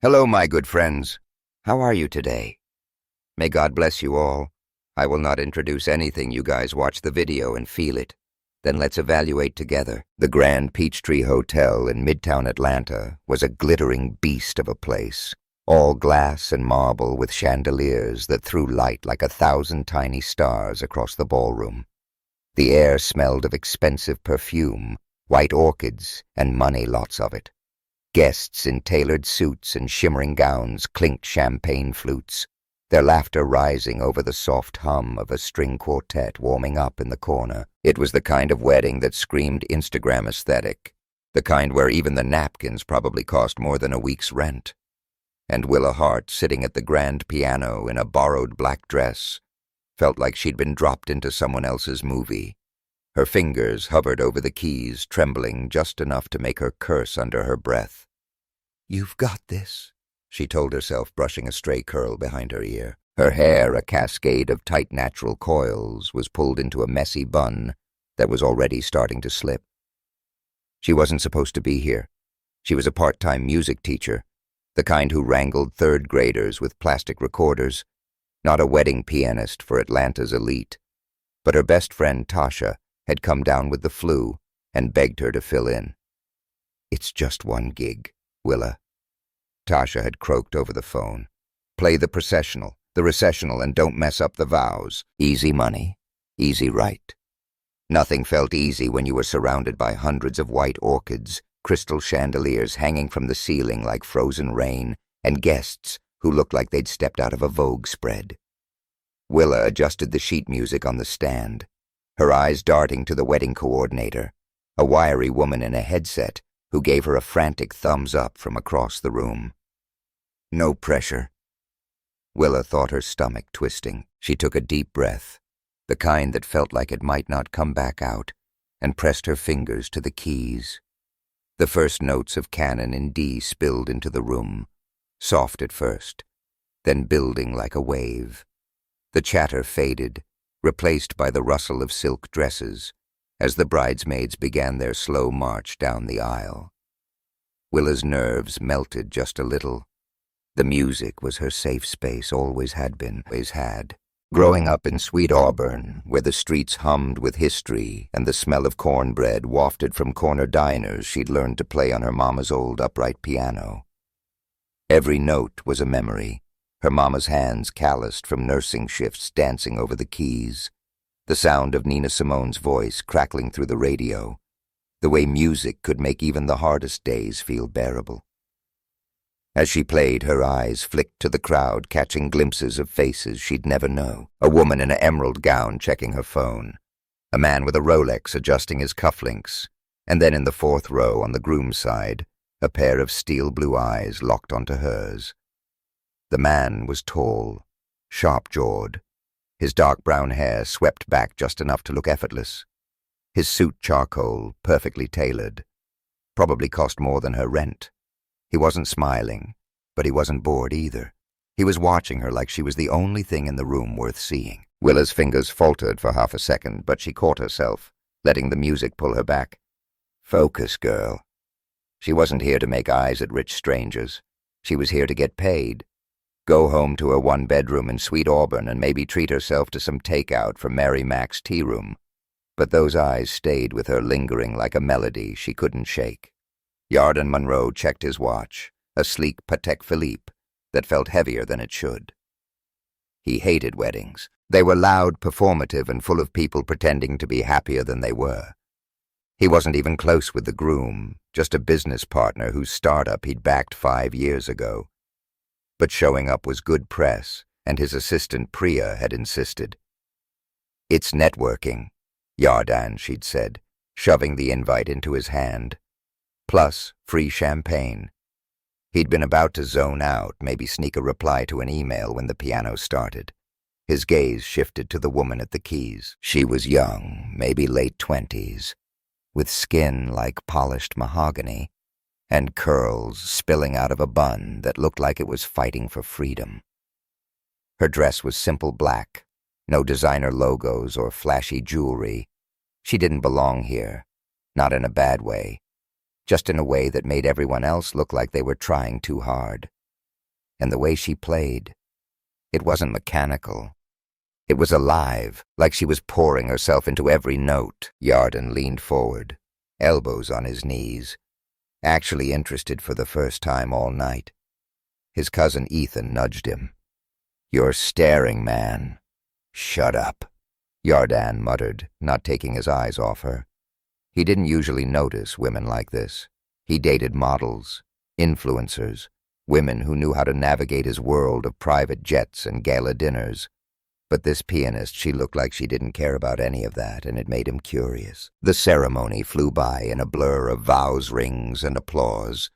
Hello, my good friends. How are you today? May God bless you all. I will not introduce anything. You guys watch the video and feel it. Then let's evaluate together. The Grand Peachtree Hotel in Midtown Atlanta was a glittering beast of a place, all glass and marble with chandeliers that threw light like 1,000 tiny stars across the ballroom. The air smelled of expensive perfume, white orchids, and money, lots of it. Guests in tailored suits and shimmering gowns clinked champagne flutes, their laughter rising over the soft hum of a string quartet warming up in the corner. It was the kind of wedding that screamed Instagram aesthetic, the kind where even the napkins probably cost more than a week's rent. And Willa Hart, sitting at the grand piano in a borrowed black dress, felt like she'd been dropped into someone else's movie. Her fingers hovered over the keys, trembling just enough to make her curse under her breath. "You've got this," she told herself, brushing a stray curl behind her ear. Her hair, a cascade of tight natural coils, was pulled into a messy bun that was already starting to slip. She wasn't supposed to be here. She was a part-time music teacher, the kind who wrangled third graders with plastic recorders, not a wedding pianist for Atlanta's elite. But her best friend, Tasha, had come down with the flu and begged her to fill in. "It's just one gig, Willa," Tasha had croaked over the phone. "Play the processional, the recessional, and don't mess up the vows. Easy money, easy right." Nothing felt easy when you were surrounded by hundreds of white orchids, crystal chandeliers hanging from the ceiling like frozen rain, and guests who looked like they'd stepped out of a Vogue spread. Willa adjusted the sheet music on the stand, her eyes darting to the wedding coordinator, a wiry woman in a headset who gave her a frantic thumbs up from across the room. No pressure. Willa thought her stomach twisting. She took a deep breath, the kind that felt like it might not come back out, and pressed her fingers to the keys. The first notes of Canon in D spilled into the room, soft at first, then building like a wave. The chatter faded, replaced by the rustle of silk dresses, as the bridesmaids began their slow march down the aisle. Willa's nerves melted just a little. The music was her safe space, always had been, always had. Growing up in Sweet Auburn, where the streets hummed with history and the smell of cornbread wafted from corner diners, she'd learned to play on her mama's old upright piano. Every note was a memory, her mama's hands calloused from nursing shifts dancing over the keys, the sound of Nina Simone's voice crackling through the radio, the way music could make even the hardest days feel bearable. As she played, her eyes flicked to the crowd, catching glimpses of faces she'd never know. A woman in an emerald gown checking her phone, a man with a Rolex adjusting his cufflinks, and then in the fourth row on the groom's side, a pair of steel blue eyes locked onto hers. The man was tall, sharp-jawed, his dark brown hair swept back just enough to look effortless, his suit charcoal, perfectly tailored. Probably cost more than her rent. He wasn't smiling, but he wasn't bored either. He was watching her like she was the only thing in the room worth seeing. Willa's fingers faltered for half a second, but she caught herself, letting the music pull her back. Focus, girl. She wasn't here to make eyes at rich strangers. She was here to get paid. Go home to her one-bedroom in Sweet Auburn and maybe treat herself to some takeout from Mary Mac's tea room. But those eyes stayed with her, lingering like a melody she couldn't shake. Yarden Monroe checked his watch, a sleek Patek Philippe that felt heavier than it should. He hated weddings. They were loud, performative, and full of people pretending to be happier than they were. He wasn't even close with the groom, just a business partner whose startup he'd backed 5 years ago. But showing up was good press, and his assistant Priya had insisted. "It's networking," Yarden, she'd said, shoving the invite into his hand. Plus, free champagne. He'd been about to zone out, maybe sneak a reply to an email when the piano started. His gaze shifted to the woman at the keys. She was young, maybe late 20s, with skin like polished mahogany, and curls spilling out of a bun that looked like it was fighting for freedom. Her dress was simple black, no designer logos or flashy jewelry. She didn't belong here, not in a bad way, just in a way that made everyone else look like they were trying too hard. And the way she played, it wasn't mechanical. It was alive, like she was pouring herself into every note. Yarden leaned forward, elbows on his knees, actually interested for the first time all night. His cousin Ethan nudged him. "You're staring, man." "Shut up," Yarden muttered, not taking his eyes off her. He didn't usually notice women like this. He dated models, influencers, women who knew how to navigate his world of private jets and gala dinners. But this pianist, she looked like she didn't care about any of that, and it made him curious. The ceremony flew by in a blur of vows, rings, and applause.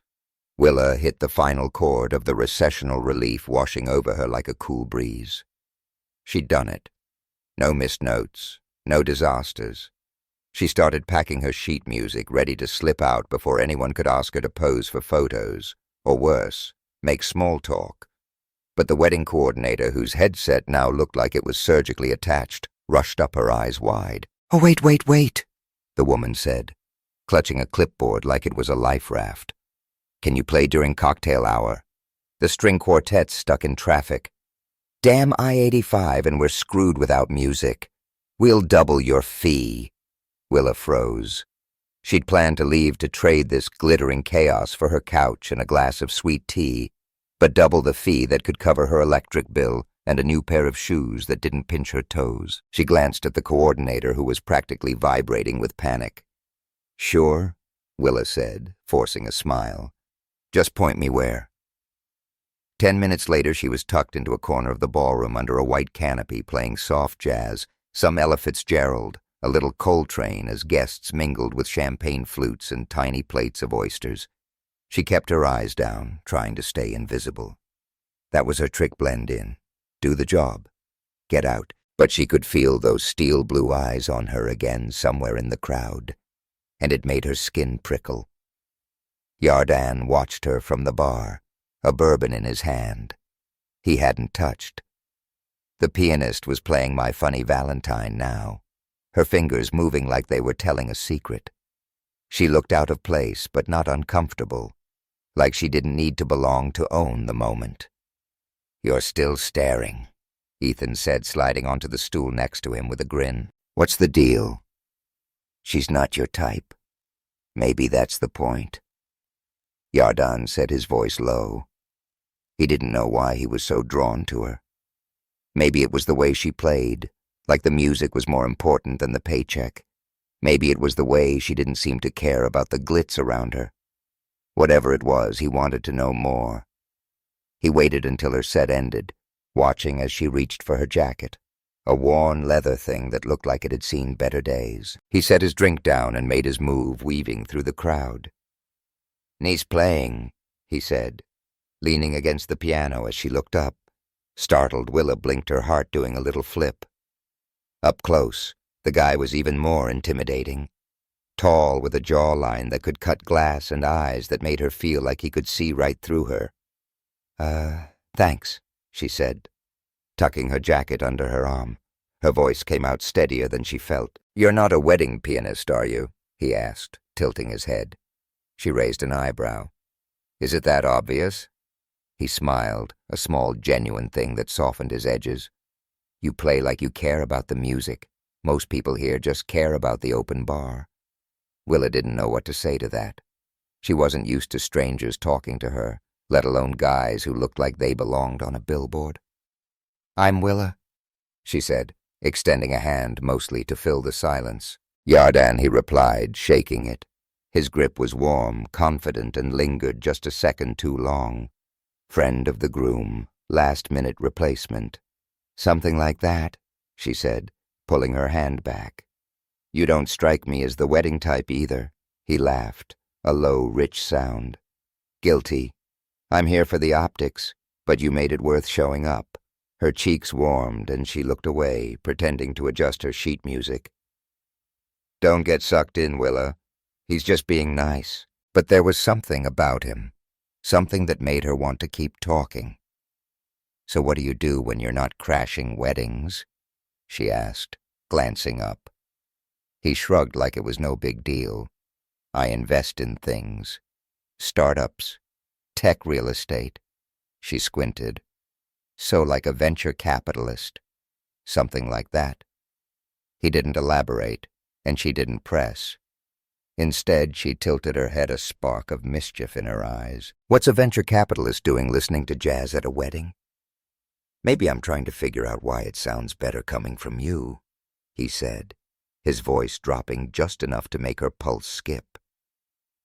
Willa hit the final chord of the recessional relief washing over her like a cool breeze. She'd done it. No missed notes, no disasters. She started packing her sheet music, ready to slip out before anyone could ask her to pose for photos, or worse, make small talk. But the wedding coordinator, whose headset now looked like it was surgically attached, rushed up, her eyes wide. "Oh, wait, the woman said, clutching a clipboard like it was a life raft. "Can you play during cocktail hour? The string quartet's stuck in traffic. Damn I-85 and we're screwed without music. We'll double your fee." Willa froze. She'd planned to leave to trade this glittering chaos for her couch and a glass of sweet tea, but double the fee that could cover her electric bill and a new pair of shoes that didn't pinch her toes. She glanced at the coordinator, who was practically vibrating with panic. "Sure," Willa said, forcing a smile. "Just point me where." 10 minutes later, she was tucked into a corner of the ballroom under a white canopy, playing soft jazz, some Ella Fitzgerald, a little Coltrane, as guests mingled with champagne flutes and tiny plates of oysters. She kept her eyes down, trying to stay invisible. That was her trick: blend in, do the job, get out. But she could feel those steel blue eyes on her again somewhere in the crowd, and it made her skin prickle. Yarden watched her from the bar, a bourbon in his hand. He hadn't touched. The pianist was playing My Funny Valentine now, her fingers moving like they were telling a secret. She looked out of place, but not uncomfortable, like she didn't need to belong to own the moment. "You're still staring," Ethan said, sliding onto the stool next to him with a grin. "What's the deal?" "She's not your type. Maybe that's the point." Yarden said, his voice low. He didn't know why he was so drawn to her. Maybe it was the way she played, like the music was more important than the paycheck. Maybe it was the way she didn't seem to care about the glitz around her. Whatever it was, he wanted to know more. He waited until her set ended, watching as she reached for her jacket, a worn leather thing that looked like it had seen better days. He set his drink down and made his move, weaving through the crowd. "Nice playing," he said, leaning against the piano as she looked up. Startled, Willa blinked, her heart doing a little flip. Up close, the guy was even more intimidating. Tall, with a jawline that could cut glass and eyes that made her feel like he could see right through her. Thanks," she said, tucking her jacket under her arm. Her voice came out steadier than she felt. "You're not a wedding pianist, are you?" he asked, tilting his head. She raised an eyebrow. "Is it that obvious?" He smiled, a small, genuine thing that softened his edges. "You play like you care about the music. Most people here just care about the open bar." Willa didn't know what to say to that. She wasn't used to strangers talking to her, let alone guys who looked like they belonged on a billboard. "I'm Willa," she said, extending a hand mostly to fill the silence. "Yarden," he replied, shaking it. His grip was warm, confident, and lingered just a second too long. "Friend of the groom, last-minute replacement." "Something like that," she said, pulling her hand back. "You don't strike me as the wedding type either," he laughed, a low, rich sound. "Guilty. I'm here for the optics, but you made it worth showing up." Her cheeks warmed and she looked away, pretending to adjust her sheet music. "Don't get sucked in, Willa. He's just being nice." But there was something about him, something that made her want to keep talking. "So what do you do when you're not crashing weddings?" she asked, glancing up. He shrugged like it was no big deal. "I invest in things. Startups. Tech real estate." She squinted. So like a venture capitalist. Something like that. He didn't elaborate, and she didn't press. Instead, she tilted her head, a spark of mischief in her eyes. What's a venture capitalist doing listening to jazz at a wedding? Maybe I'm trying to figure out why it sounds better coming from you, he said, his voice dropping just enough to make her pulse skip.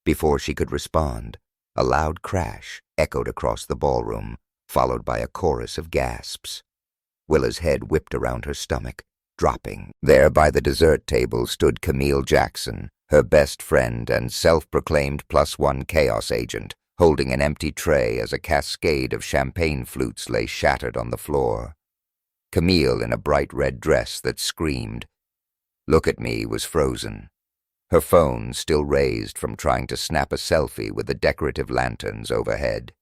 Before she could respond, a loud crash echoed across the ballroom, followed by a chorus of gasps. Willa's head whipped around her stomach, dropping. There by the dessert table stood Camille Jackson, her best friend and self-proclaimed +1 chaos agent, holding an empty tray as a cascade of champagne flutes lay shattered on the floor. Camille, in a bright red dress that screamed, "Look at me," was frozen. Her phone still raised from trying to snap a selfie with the decorative lanterns overhead.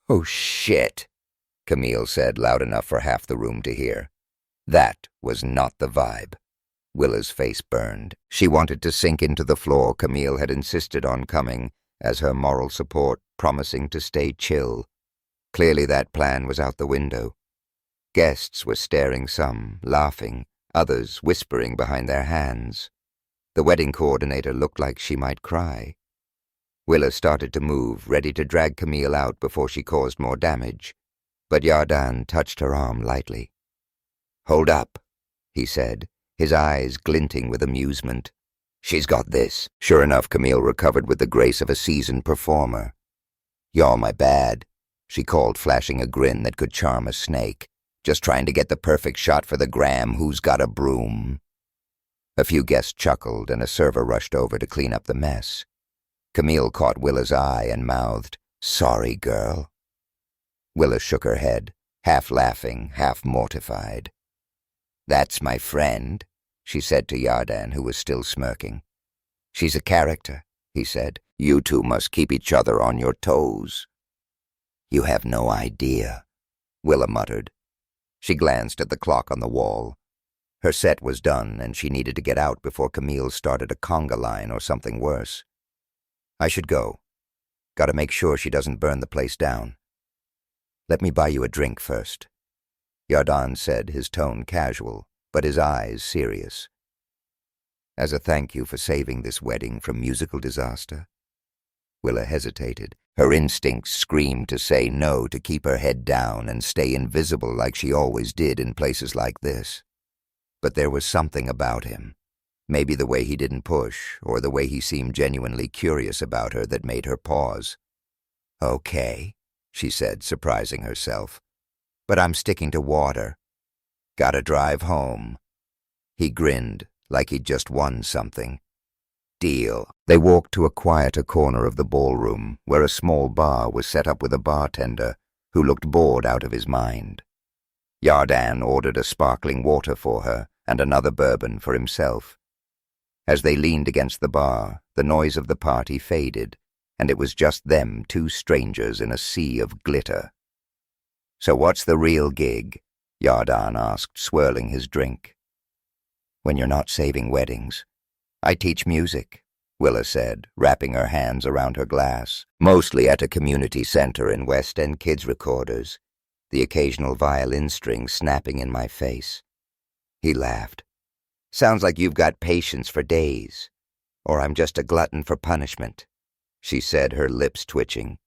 "Oh, shit," Camille said loud enough for half the room to hear. That was not the vibe. Willa's face burned. She wanted to sink into the floor. Camille had insisted on coming as her moral support, promising to stay chill. Clearly that plan was out the window. Guests were staring, some laughing, others whispering behind their hands. The wedding coordinator looked like she might cry. Willa started to move, ready to drag Camille out before she caused more damage, but Yardan touched her arm lightly. "Hold up," he said, his eyes glinting with amusement. "She's got this." Sure enough, Camille recovered with the grace of a seasoned performer. "Y'all, my bad," she called, flashing a grin that could charm a snake. "Just trying to get the perfect shot for the gram. Who's got a broom?" A few guests chuckled, and a server rushed over to clean up the mess. Camille caught Willa's eye and mouthed, "Sorry, girl." Willa shook her head, half laughing, half mortified. "That's my friend," she said to Yardan, who was still smirking. "She's a character," he said. "You two must keep each other on your toes." "You have no idea," Willa muttered. She glanced at the clock on the wall. Her set was done, and she needed to get out before Camille started a conga line or something worse. "I should go. Gotta make sure she doesn't burn the place down." "Let me buy you a drink first," Yardan said, his tone casual, but his eyes serious. "As a thank you for saving this wedding from musical disaster." Willa hesitated. Her instincts screamed to say no, to keep her head down and stay invisible like she always did in places like this. But there was something about him, maybe the way he didn't push, or the way he seemed genuinely curious about her, that made her pause. "Okay," she said, surprising herself. "But I'm sticking to water. Gotta drive home." He grinned, like he'd just won something. "Deal." They walked to a quieter corner of the ballroom, where a small bar was set up with a bartender who looked bored out of his mind. Yardan ordered a sparkling water for her and another bourbon for himself. As they leaned against the bar, the noise of the party faded, and it was just them, two strangers in a sea of glitter. "So what's the real gig?" Yardan asked, swirling his drink. "When you're not saving weddings, I teach music," Willa said, wrapping her hands around her glass. "Mostly at a community center in West End kids' recorders, the occasional violin string snapping in my face." He laughed. "Sounds like you've got patience for days. Or I'm just a glutton for punishment," she said, her lips twitching.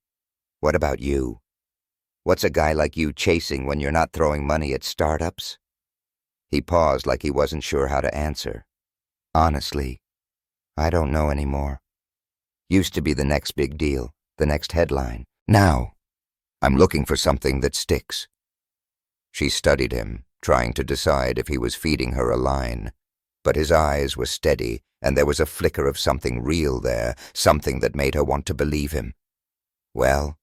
"What about you? What's a guy like you chasing when you're not throwing money at startups?" He paused like he wasn't sure how to answer. "Honestly, I don't know anymore. Used to be the next big deal, the next headline. Now, I'm looking for something that sticks." She studied him, trying to decide if he was feeding her a line. But his eyes were steady, and there was a flicker of something real there, something that made her want to believe him. "Well,"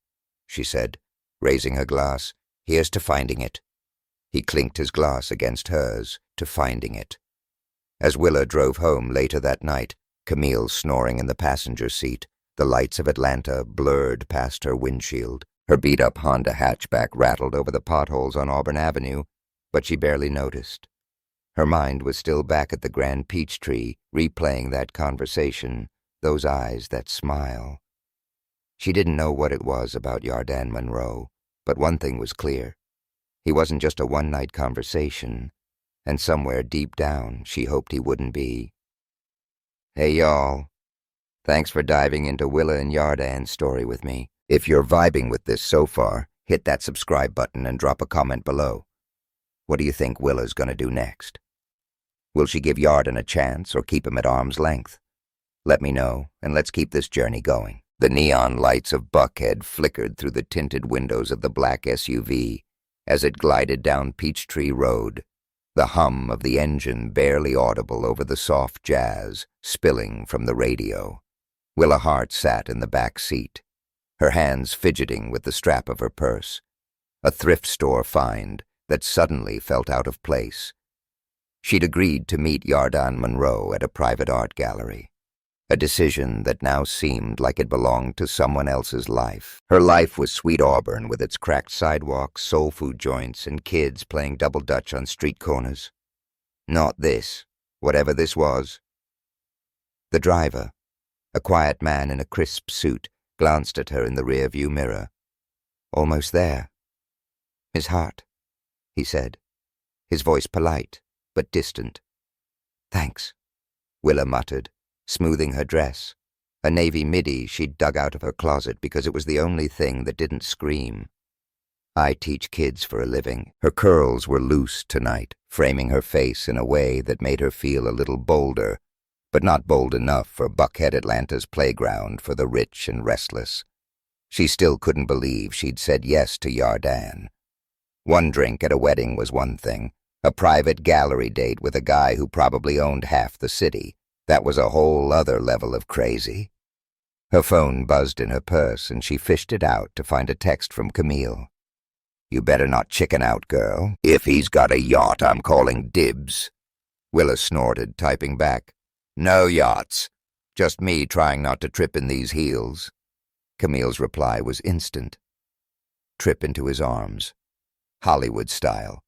she said, raising her glass, "here's to finding it." He clinked his glass against hers, to finding it. As Willa drove home later that night, Camille snoring in the passenger seat, the lights of Atlanta blurred past her windshield. Her beat-up Honda hatchback rattled over the potholes on Auburn Avenue, but she barely noticed. Her mind was still back at the Grand Peachtree, replaying that conversation, those eyes, that smile. She didn't know what it was about Yardan Monroe, But one thing was clear. He wasn't just a one-night conversation, and somewhere deep down she hoped he wouldn't be. Hey y'all, thanks for diving into Willa and Yardan's story with me. If you're vibing with this so far, hit that subscribe button and drop a comment below. What do you think Willa's gonna do next? Will she give Yardan a chance or keep him at arm's length? Let me know, and let's keep this journey going. The neon lights of Buckhead flickered through the tinted windows of the black SUV as it glided down Peachtree Road, the hum of the engine barely audible over the soft jazz spilling from the radio. Willa Hart sat in the back seat, her hands fidgeting with the strap of her purse, a thrift store find that suddenly felt out of place. She'd agreed to meet Yardan Monroe at a private art gallery, a decision that now seemed like it belonged to someone else's life. Her life was sweet Auburn with its cracked sidewalks, soul food joints, and kids playing double dutch on street corners. Not this, whatever this was. The driver, a quiet man in a crisp suit, glanced at her in the rearview mirror. Almost there. Miss Hart, he said, his voice polite but distant. Thanks, Willa muttered, smoothing her dress, a navy midi she'd dug out of her closet because it was the only thing that didn't scream. I teach kids for a living. Her curls were loose tonight, framing her face in a way that made her feel a little bolder, but not bold enough for Buckhead Atlanta's playground for the rich and restless. She still couldn't believe she'd said yes to Yardan. One drink at a wedding was one thing. A private gallery date with a guy who probably owned half the city. That was a whole other level of crazy. Her phone buzzed in her purse, and she fished it out to find a text from Camille. You better not chicken out, girl. If he's got a yacht, I'm calling dibs. Willa snorted, typing back. No yachts. Just me trying not to trip in these heels. Camille's reply was instant. Trip into his arms. Hollywood style.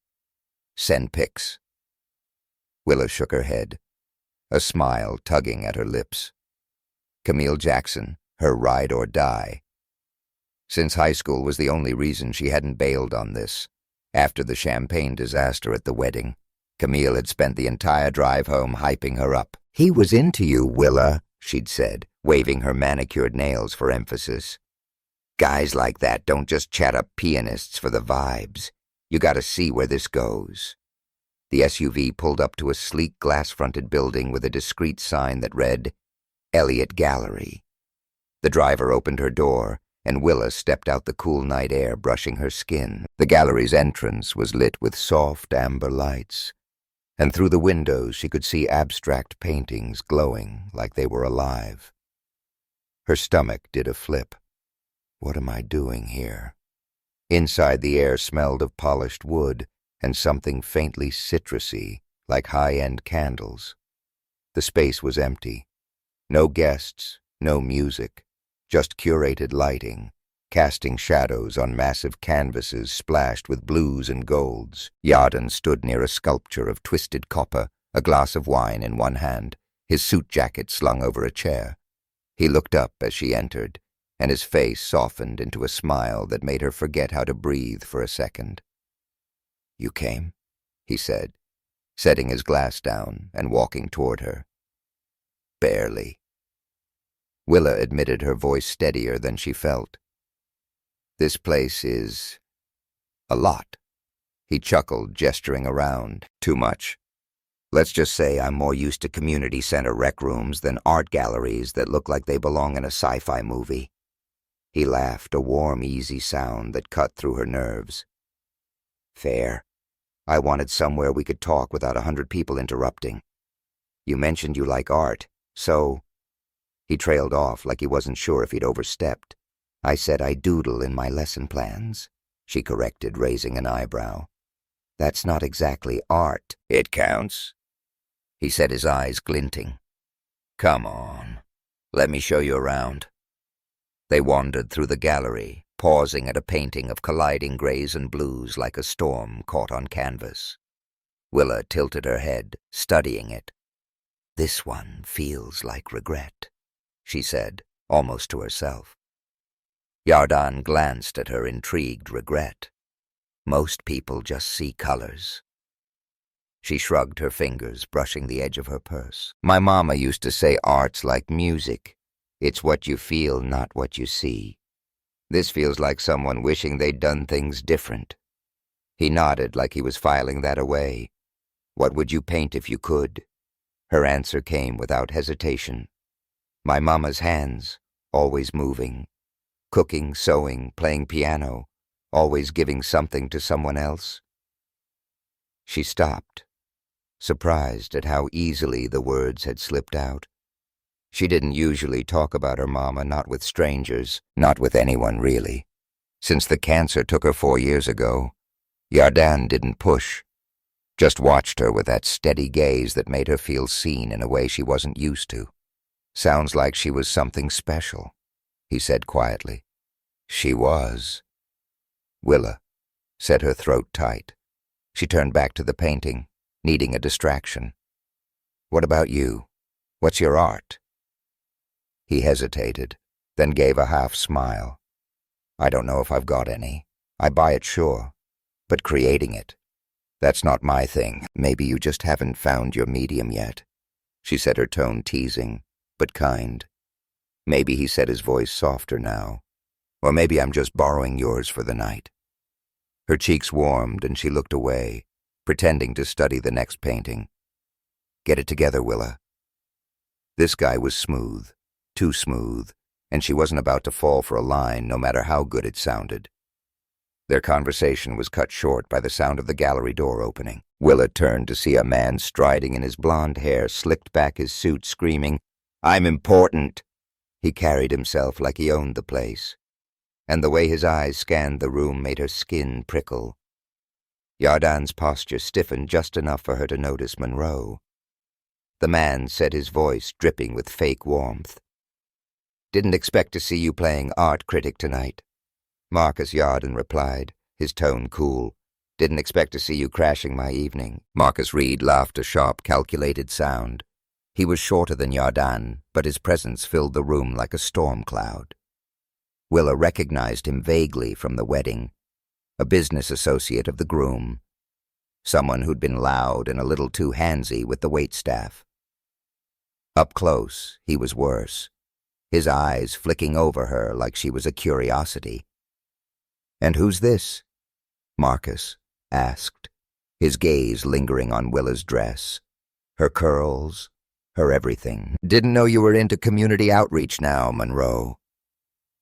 Send pics. Willa shook her head, a smile tugging at her lips. Camille Jackson, her ride or die. Since high school was the only reason she hadn't bailed on this. After the champagne disaster at the wedding, Camille had spent the entire drive home hyping her up. He was into you, Willa, she'd said, waving her manicured nails for emphasis. Guys like that don't just chat up pianists for the vibes. You gotta see where this goes. The SUV pulled up to a sleek glass-fronted building with a discreet sign that read, Elliott Gallery. The driver opened her door, and Willa stepped out the cool night air, brushing her skin. The gallery's entrance was lit with soft amber lights, and through the windows she could see abstract paintings glowing like they were alive. Her stomach did a flip. What am I doing here? Inside, the air smelled of polished wood and something faintly citrusy, like high-end candles. The space was empty. No guests, no music, just curated lighting, casting shadows on massive canvases splashed with blues and golds. Yardan stood near a sculpture of twisted copper, a glass of wine in one hand, his suit jacket slung over a chair. He looked up as she entered, and his face softened into a smile that made her forget how to breathe for a second. You came, he said, setting his glass down and walking toward her. Barely. Willa admitted, her voice steadier than she felt. This place is a lot. He chuckled, gesturing around. Too much. Let's just say I'm more used to community center rec rooms than art galleries that look like they belong in a sci-fi movie. He laughed, a warm, easy sound that cut through her nerves. Fair. I wanted somewhere we could talk without 100 people interrupting. You mentioned you like art, so... He trailed off like he wasn't sure if he'd overstepped. I said I doodle in my lesson plans, she corrected, raising an eyebrow. That's not exactly art. It counts, he said, his eyes glinting. Come on, let me show you around. They wandered through the gallery, pausing at a painting of colliding grays and blues like a storm caught on canvas. Willa tilted her head, studying it. This one feels like regret, she said, almost to herself. Yardan glanced at her intrigued regret. Most people just see colors. She shrugged her fingers, brushing the edge of her purse. My mama used to say art's like music. It's what you feel, not what you see. This feels like someone wishing they'd done things different. He nodded like he was filing that away. What would you paint if you could? Her answer came without hesitation. My mama's hands, always moving. Cooking, sewing, playing piano, always giving something to someone else. She stopped, surprised at how easily the words had slipped out. She didn't usually talk about her mama, not with strangers, not with anyone really. Since the cancer took her 4 years ago, Yardan didn't push, just watched her with that steady gaze that made her feel seen in a way she wasn't used to. Sounds like she was something special, he said quietly. She was. Willa set her throat tight. She turned back to the painting, needing a distraction. What about you? What's your art? He hesitated, then gave a half smile. I don't know if I've got any. I buy it, sure. But creating it, that's not my thing. Maybe you just haven't found your medium yet, she said, her tone teasing, but kind. Maybe he said, his voice softer now. Or maybe I'm just borrowing yours for the night. Her cheeks warmed and she looked away, pretending to study the next painting. Get it together, Willa. This guy was smooth, too smooth, and she wasn't about to fall for a line no matter how good it sounded. Their conversation was cut short by the sound of the gallery door opening. Willa turned to see a man striding in his blonde hair, slicked back his suit, screaming, I'm important. He carried himself like he owned the place, and the way his eyes scanned the room made her skin prickle. Yardan's posture stiffened just enough for her to notice Monroe. The man said, his voice dripping with fake warmth. Didn't expect to see you playing art critic tonight. Marcus Yardan replied, his tone cool. Didn't expect to see you crashing my evening. Marcus Reed laughed a sharp, calculated sound. He was shorter than Yardan, but his presence filled the room like a storm cloud. Willa recognized him vaguely from the wedding, a business associate of the groom, someone who'd been loud and a little too handsy with the waitstaff. Up close, he was worse, his eyes flicking over her like she was a curiosity. And who's this? Marcus asked, his gaze lingering on Willa's dress, her curls, her everything. Didn't know you were into community outreach now, Monroe.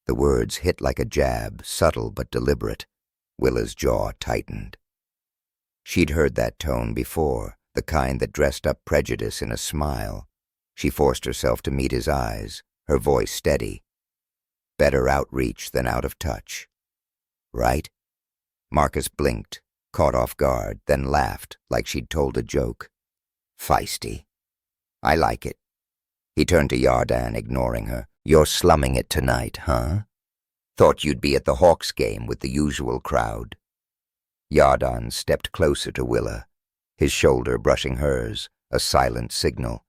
The words hit like a jab, subtle but deliberate. Willa's jaw tightened. She'd heard that tone before, the kind that dressed up prejudice in a smile. She forced herself to meet his eyes, her voice steady. Better outreach than out of touch. Right? Marcus blinked, caught off guard, then laughed like she'd told a joke. Feisty. I like it. He turned to Yardan, ignoring her. You're slumming it tonight, huh? Thought you'd be at the Hawks game with the usual crowd. Yardan stepped closer to Willa, his shoulder brushing hers, a silent signal.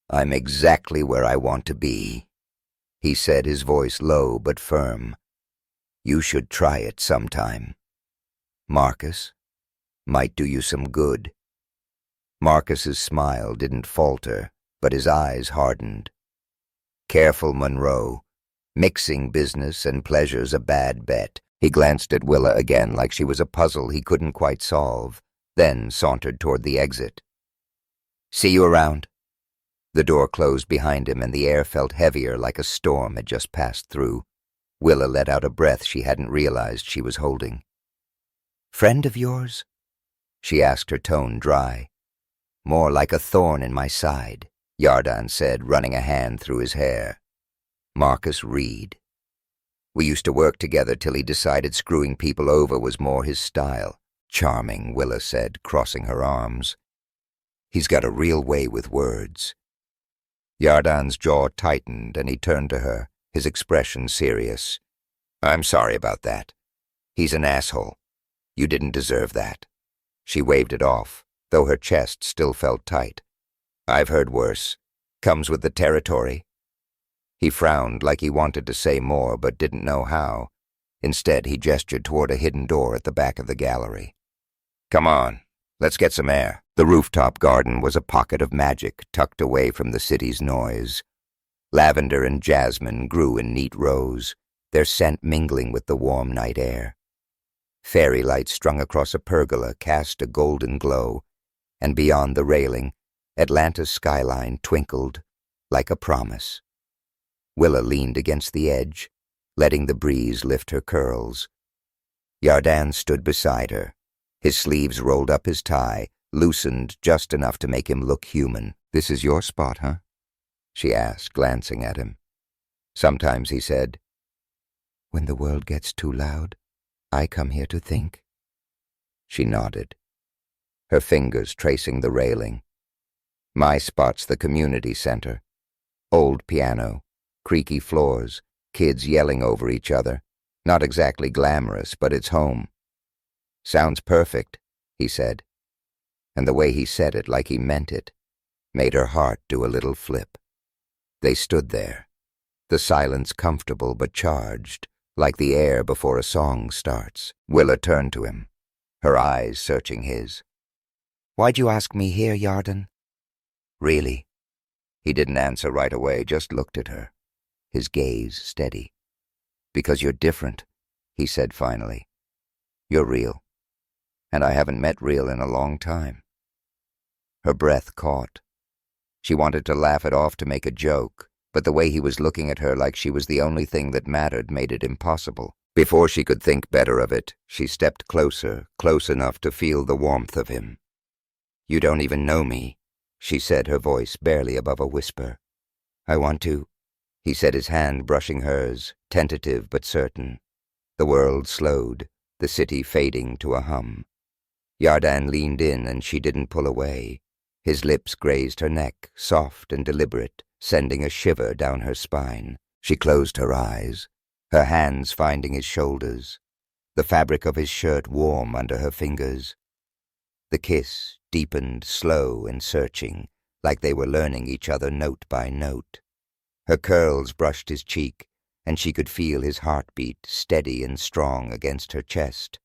I'm exactly where I want to be, he said, his voice low but firm. You should try it sometime. Marcus, might do you some good. Marcus's smile didn't falter, but his eyes hardened. Careful, Monroe. Mixing business and pleasure's a bad bet. He glanced at Willa again like she was a puzzle he couldn't quite solve, then sauntered toward the exit. See you around. The door closed behind him and the air felt heavier like a storm had just passed through. Willa let out a breath she hadn't realized she was holding. Friend of yours? She asked, her tone dry. More like a thorn in my side, Yardan said, running a hand through his hair. Marcus Reed. We used to work together till he decided screwing people over was more his style. Charming, Willa said, crossing her arms. He's got a real way with words. Yardan's jaw tightened and he turned to her, his expression serious. I'm sorry about that. He's an asshole. You didn't deserve that. She waved it off, though her chest still felt tight. I've heard worse. Comes with the territory. He frowned like he wanted to say more but didn't know how. Instead, he gestured toward a hidden door at the back of the gallery. "Come on, let's get some air." The rooftop garden was a pocket of magic tucked away from the city's noise. Lavender and jasmine grew in neat rows, their scent mingling with the warm night air. Fairy lights strung across a pergola cast a golden glow, and beyond the railing, Atlanta's skyline twinkled like a promise. Willa leaned against the edge, letting the breeze lift her curls. Yardan stood beside her, his sleeves rolled up his tie, loosened just enough to make him look human. "This is your spot, huh?" she asked, glancing at him. "Sometimes," he said. "When the world gets too loud, I come here to think." She nodded, her fingers tracing the railing. "My spot's the community center. Old piano, creaky floors, kids yelling over each other. Not exactly glamorous, but it's home." "Sounds perfect," he said. And the way he said it, like he meant it, made her heart do a little flip. They stood there, the silence comfortable but charged, like the air before a song starts. Willa turned to him, her eyes searching his. "Why'd you ask me here, Yardan?" "Really?" He didn't answer right away, just looked at her, his gaze steady. "Because you're different," he said finally. "You're real. And I haven't met real in a long time." Her breath caught. She wanted to laugh it off to make a joke, but the way he was looking at her like she was the only thing that mattered made it impossible. Before she could think better of it, she stepped closer, close enough to feel the warmth of him. "You don't even know me," she said, her voice barely above a whisper. "I want to," he said, his hand brushing hers, tentative but certain. The world slowed, the city fading to a hum. Yardan leaned in and she didn't pull away. His lips grazed her neck, soft and deliberate, sending a shiver down her spine. She closed her eyes, her hands finding his shoulders, the fabric of his shirt warm under her fingers. The kiss deepened, slow and searching, like they were learning each other note by note. Her curls brushed his cheek, and she could feel his heartbeat, steady and strong against her chest.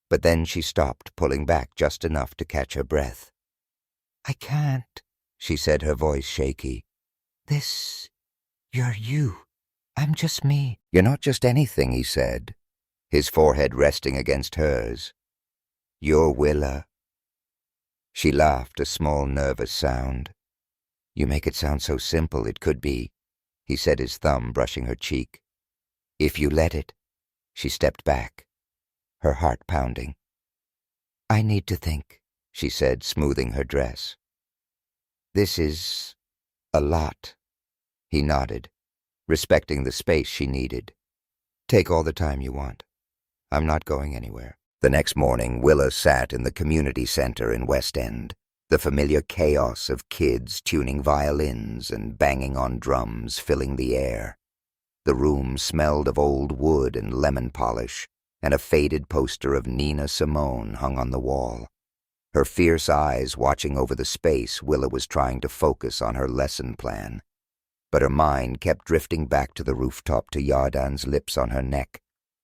But then she stopped, pulling back just enough to catch her breath. "I can't," she said, her voice shaky. You're you. I'm just me." "You're not just anything," he said, his forehead resting against hers. "You're Willa." She laughed, a small nervous sound. "You make it sound so simple it could be," he said, his thumb brushing her cheek. "If you let it." She stepped back, her heart pounding. "I need to think," she said, smoothing her dress. "This is a lot." He nodded, respecting the space she needed. "Take all the time you want. I'm not going anywhere." The next morning, Willa sat in the community center in West End, the familiar chaos of kids tuning violins and banging on drums filling the air. The room smelled of old wood and lemon polish, and a faded poster of Nina Simone hung on the wall. Her fierce eyes watching over the space, Willa was trying to focus on her lesson plan. But her mind kept drifting back to the rooftop, to Yardan's lips on her neck,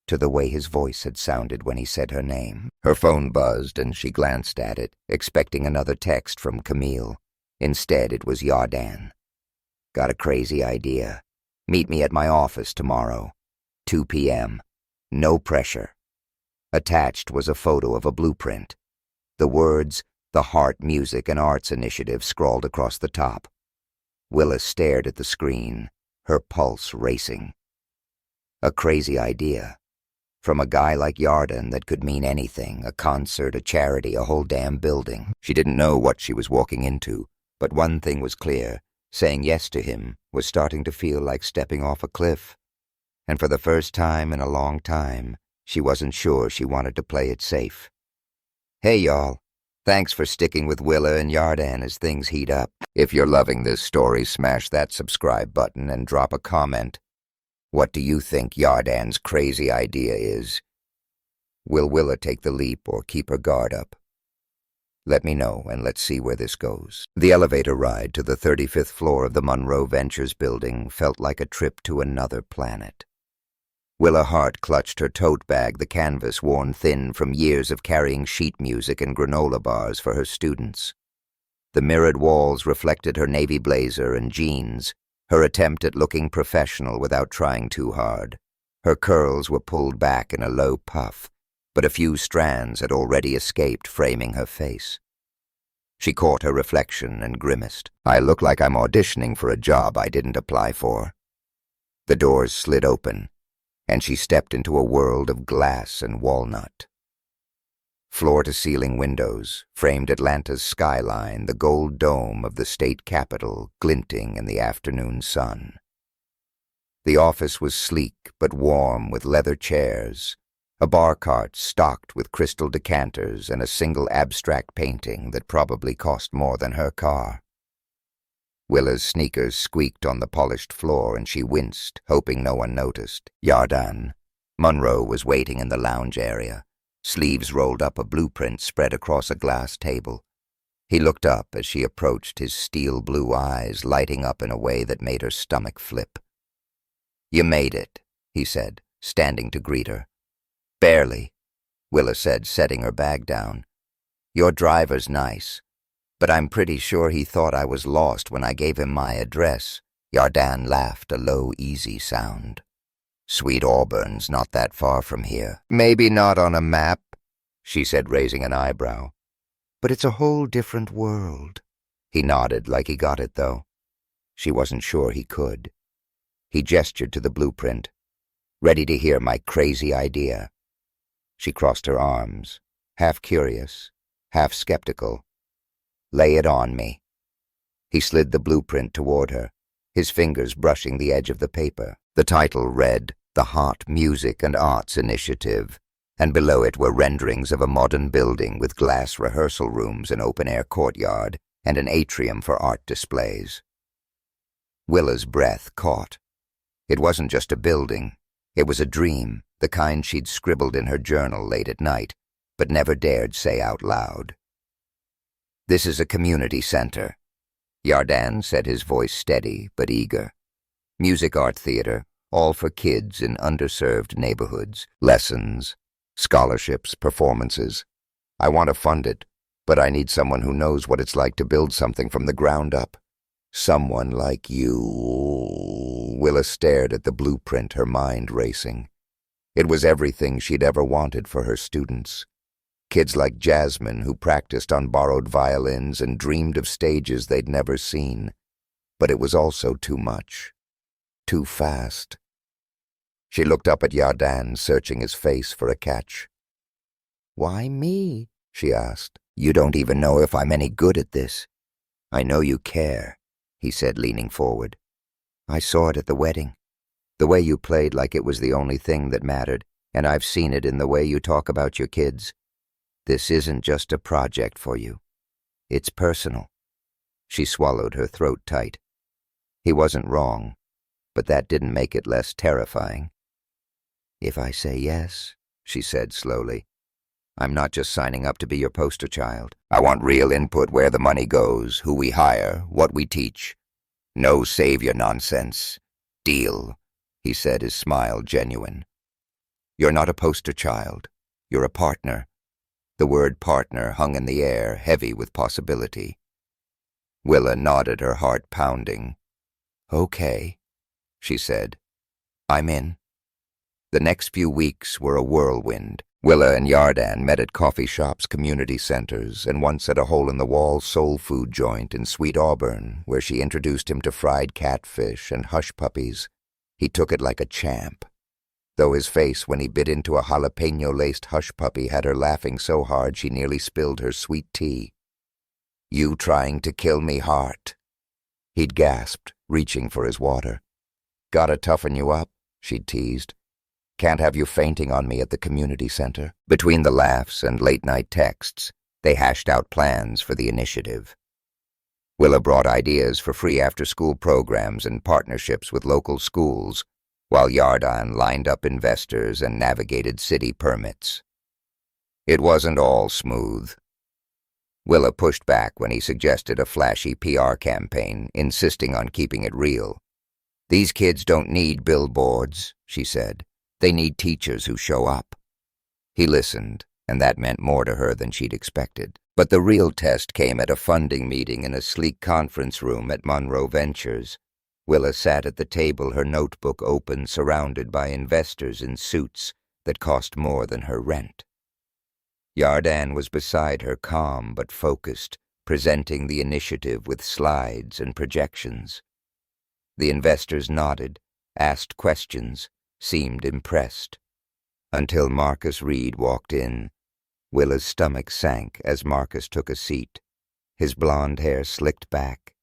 to the way his voice had sounded when he said her name. Her phone buzzed and she glanced at it, expecting another text from Camille. Instead, it was Yardan. "Got a crazy idea. Meet me at my office tomorrow, 2 p.m. No pressure." Attached was a photo of a blueprint. The words, "The Heart Music and Arts Initiative," scrawled across the top. Willa stared at the screen, her pulse racing. A crazy idea. From a guy like Yardan that could mean anything, a concert, a charity, a whole damn building. She didn't know what she was walking into, but one thing was clear. Saying yes to him was starting to feel like stepping off a cliff. And for the first time in a long time, she wasn't sure she wanted to play it safe. "Hey, y'all. Thanks for sticking with Willa and Yardan as things heat up. If you're loving this story, smash that subscribe button and drop a comment. What do you think Yardan's crazy idea is? Will Willa take the leap or keep her guard up? Let me know, and let's see where this goes. The elevator ride to the 35th floor of the Monroe Ventures building felt like a trip to another planet. Willa Hart clutched her tote bag, the canvas worn thin from years of carrying sheet music and granola bars for her students. The mirrored walls reflected her navy blazer and jeans, her attempt at looking professional without trying too hard. Her curls were pulled back in a low puff, but a few strands had already escaped, framing her face. She caught her reflection and grimaced. I look like I'm auditioning for a job I didn't apply for. The doors slid open, and she stepped into a world of glass and walnut. Floor-to-ceiling windows framed Atlanta's skyline, the gold dome of the state capitol glinting in the afternoon sun. The office was sleek but warm, with leather chairs, a bar cart stocked with crystal decanters, and a single abstract painting that probably cost more than her car. Willa's sneakers squeaked on the polished floor, and she winced, hoping no one noticed. Yardan Monroe was waiting in the lounge area, sleeves rolled up, a blueprint spread across a glass table. He looked up as she approached, his steel blue eyes lighting up in a way that made her stomach flip. "You made it," he said, standing to greet her. "Barely," Willa said, setting her bag down. "Your driver's nice, but I'm pretty sure he thought I was lost when I gave him my address." Yardan laughed, a low, easy sound. "Sweet Auburn's not that far from here." "Maybe not on a map," she said, raising an eyebrow. "But it's a whole different world." He nodded, like he got it, though. She wasn't sure he could. He gestured to the blueprint. "Ready to hear my crazy idea?" She crossed her arms, half curious, half skeptical. "Lay it on me." He slid the blueprint toward her, his fingers brushing the edge of the paper. The title read, "The Hot Music and Arts Initiative," and below it were renderings of a modern building with glass rehearsal rooms, an open-air courtyard, and an atrium for art displays. Willa's breath caught. It wasn't just a building. It was a dream, the kind she'd scribbled in her journal late at night, but never dared say out loud. "This is a community center," Yardan said, his voice steady but eager. "Music art theater, all for kids in underserved neighborhoods. Lessons, scholarships, performances. I want to fund it, but I need someone who knows what it's like to build something from the ground up. Someone like you." Willa stared at the blueprint, her mind racing. It was everything she'd ever wanted for her students. Kids like Jasmine, who practiced on borrowed violins and dreamed of stages they'd never seen. But it was also too much. Too fast. She looked up at Yardan, searching his face for a catch. "Why me?" she asked. "You don't even know if I'm any good at this." "I know you care," he said, leaning forward. "I saw it at the wedding. The way you played like it was the only thing that mattered, and I've seen it in the way you talk about your kids. This isn't just a project for you. It's personal." She swallowed, her throat tight. He wasn't wrong, but that didn't make it less terrifying. "If I say yes," she said slowly, "I'm not just signing up to be your poster child. I want real input, where the money goes, who we hire, what we teach. No savior nonsense. Deal," he said, his smile genuine. "You're not a poster child. You're a partner." The word partner hung in the air, heavy with possibility. Willa nodded, her heart pounding. "Okay," she said. "I'm in." The next few weeks were a whirlwind. Willa and Yardan met at coffee shops, community centers, and once at a hole-in-the-wall soul food joint in Sweet Auburn, where she introduced him to fried catfish and hush puppies. He took it like a champ, though his face when he bit into a jalapeno-laced hush puppy had her laughing so hard she nearly spilled her sweet tea. "You trying to kill me, Hart?" He'd gasped, reaching for his water. "Gotta toughen you up," she'd teased. "Can't have you fainting on me at the community center." Between the laughs and late-night texts, they hashed out plans for the initiative. Willa brought ideas for free after-school programs and partnerships with local schools, while Yardan lined up investors and navigated city permits. It wasn't all smooth. Willa pushed back when he suggested a flashy PR campaign, insisting on keeping it real. "These kids don't need billboards," she said. "They need teachers who show up." He listened, and that meant more to her than she'd expected. But the real test came at a funding meeting in a sleek conference room at Monroe Ventures. Willa sat at the table, her notebook open, surrounded by investors in suits that cost more than her rent. Yardan was beside her, calm but focused, presenting the initiative with slides and projections. The investors nodded, asked questions, seemed impressed. Until Marcus Reed walked in. Willa's stomach sank as Marcus took a seat, his blonde hair slicked back,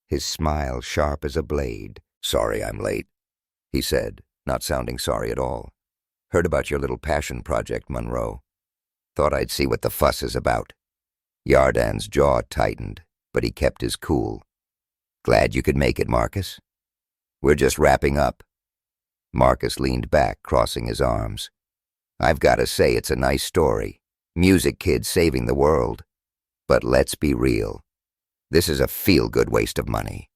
his smile sharp as a blade. "Sorry I'm late," he said, not sounding sorry at all. "Heard about your little passion project, Monroe. Thought I'd see what the fuss is about." Yardan's jaw tightened, but he kept his cool. "Glad you could make it, Marcus. We're just wrapping up." Marcus leaned back, crossing his arms. "I've got to say it's a nice story. Music kids saving the world. But let's be real. This is a feel-good waste of money.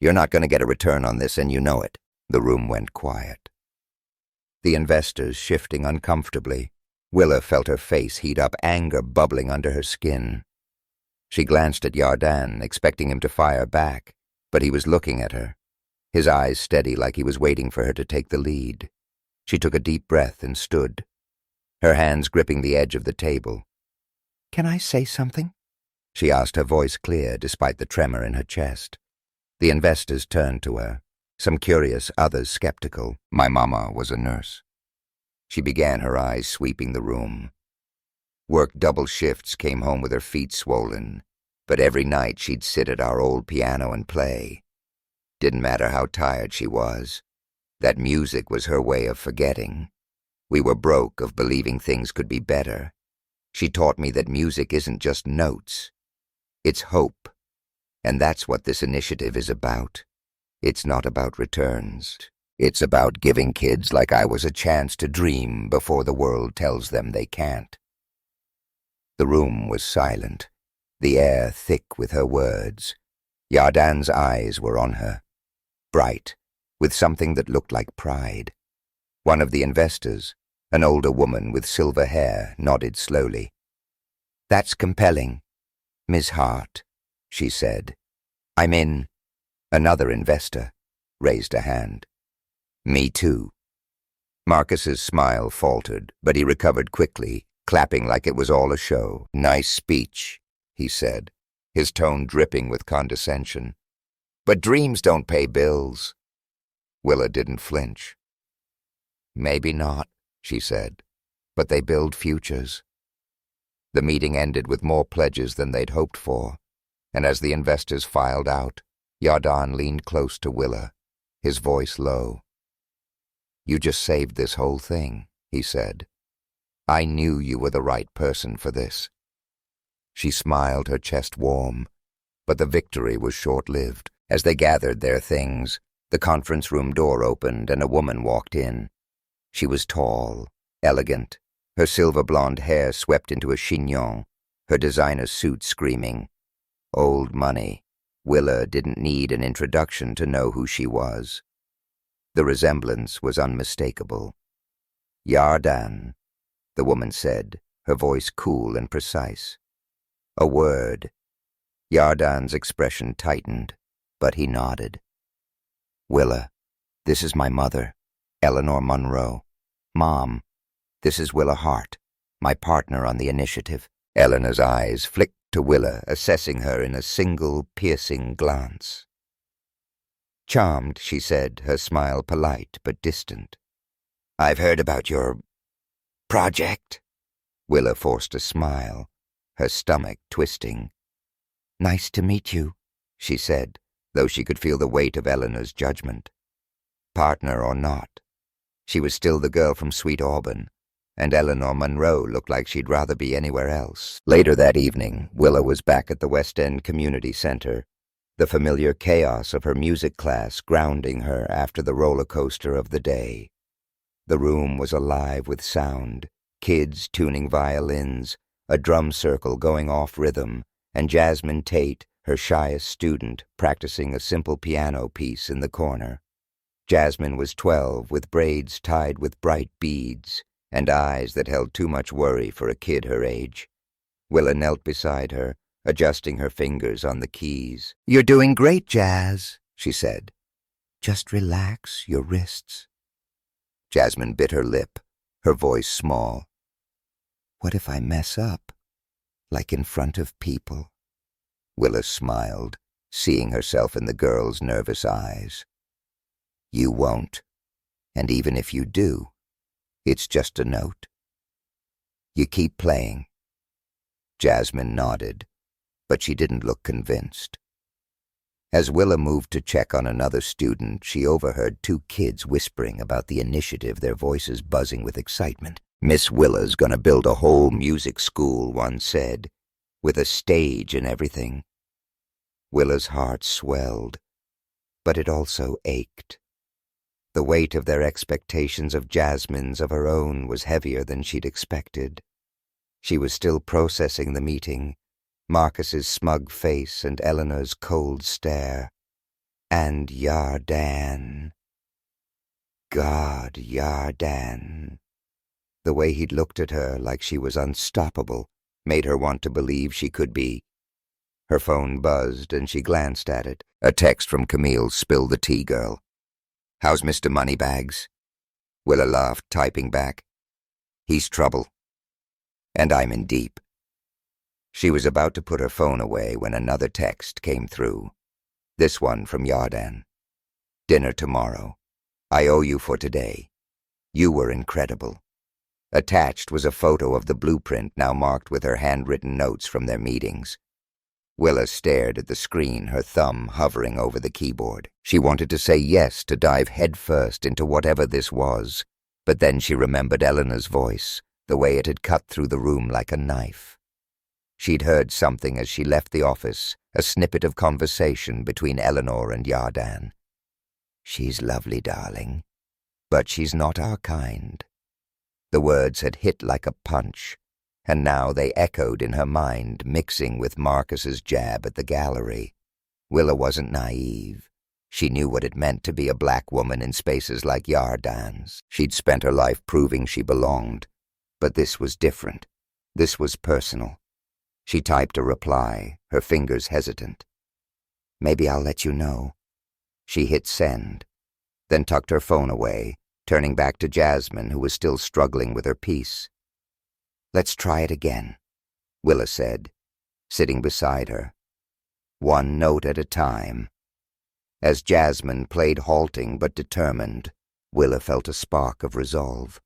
You're not going to get a return on this, and you know it." The room went quiet. The investors shifting uncomfortably. Willa felt her face heat up, anger bubbling under her skin. She glanced at Yardan, expecting him to fire back, but he was looking at her, his eyes steady like he was waiting for her to take the lead. She took a deep breath and stood, her hands gripping the edge of the table. "Can I say something?" she asked, her voice clear despite the tremor in her chest. The investors turned to her, some curious, others skeptical. "My mama was a nurse." She began, her eyes sweeping the room. Worked double shifts, came home with her feet swollen, but every night she'd sit at our old piano and play. Didn't matter how tired she was. That music was her way of forgetting. We were broke, of believing things could be better. She taught me that music isn't just notes. It's hope. And that's what this initiative is about. It's not about returns. It's about giving kids like I was a chance to dream before the world tells them they can't. The room was silent, the air thick with her words. Yardan's eyes were on her, bright, with something that looked like pride. One of the investors, an older woman with silver hair, nodded slowly. "That's compelling, Ms. Hart," she said. "I'm in." Another investor raised a hand. "Me too." Marcus's smile faltered, but he recovered quickly, clapping like it was all a show. "Nice speech," he said, his tone dripping with condescension. "But dreams don't pay bills." Willa didn't flinch. "Maybe not," she said, "but they build futures." The meeting ended with more pledges than they'd hoped for, and as the investors filed out, Yardan leaned close to Willa, his voice low. "You just saved this whole thing," he said. "I knew you were the right person for this." She smiled, her chest warm, but the victory was short-lived. As they gathered their things, the conference room door opened and a woman walked in. She was tall, elegant, her silver blonde hair swept into a chignon, her designer suit screaming. Old money. Willa didn't need an introduction to know who she was. The resemblance was unmistakable. "Yardan," the woman said, her voice cool and precise. A word. Yardan's expression tightened, but he nodded. "Willa, this is my mother, Eleanor Monroe. Mom, this is Willa Hart, my partner on the initiative." Eleanor's eyes flicked to Willa, assessing her in a single piercing glance. "Charmed," she said, her smile polite but distant. "I've heard about your project." Willa forced a smile, her stomach twisting. "Nice to meet you," she said, though she could feel the weight of Eleanor's judgment. Partner or not, she was still the girl from Sweet Auburn, and Eleanor Monroe looked like she'd rather be anywhere else. Later that evening, Willa was back at the West End Community Center, the familiar chaos of her music class grounding her after the roller coaster of the day. The room was alive with sound, kids tuning violins, a drum circle going off rhythm, and Jasmine Tate, her shyest student, practicing a simple piano piece in the corner. Jasmine was 12, with braids tied with bright beads and eyes that held too much worry for a kid her age. Willa knelt beside her, adjusting her fingers on the keys. "You're doing great, Jazz," she said. "Just relax your wrists." Jasmine bit her lip, her voice small. "What if I mess up, like in front of people?" Willa smiled, seeing herself in the girl's nervous eyes. "You won't, and even if you do, it's just a note. You keep playing." Jasmine nodded, but she didn't look convinced. As Willa moved to check on another student, she overheard two kids whispering about the initiative, their voices buzzing with excitement. "Miss Willa's gonna build a whole music school," one said, "with a stage and everything." Willa's heart swelled, but it also ached. The weight of their expectations of Jasmine's of her own was heavier than she'd expected. She was still processing the meeting, Marcus's smug face and Eleanor's cold stare. And Yardan. God, Yardan. The way he'd looked at her like she was unstoppable made her want to believe she could be. Her phone buzzed and she glanced at it. A text from Camille, Spill the Tea Girl. "How's Mr. Moneybags?" Willa laughed, typing back. "He's trouble. And I'm in deep." She was about to put her phone away when another text came through. This one from Yardan. "Dinner tomorrow. I owe you for today. You were incredible." Attached was a photo of the blueprint, now marked with her handwritten notes from their meetings. Willa stared at the screen, her thumb hovering over the keyboard. She wanted to say yes, to dive headfirst into whatever this was, but then she remembered Eleanor's voice, the way it had cut through the room like a knife. She'd heard something as she left the office, a snippet of conversation between Eleanor and Yardan. "She's lovely, darling, but she's not our kind." The words had hit like a punch, and now they echoed in her mind, mixing with Marcus's jab at the gallery. Willa wasn't naive. She knew what it meant to be a black woman in spaces like Yardan's. She'd spent her life proving she belonged. But this was different. This was personal. She typed a reply, her fingers hesitant. "Maybe I'll let you know." She hit send, then tucked her phone away, turning back to Jasmine, who was still struggling with her piece. "Let's try it again," Willa said, sitting beside her. One note at a time. As Jasmine played halting but determined, Willa felt a spark of resolve.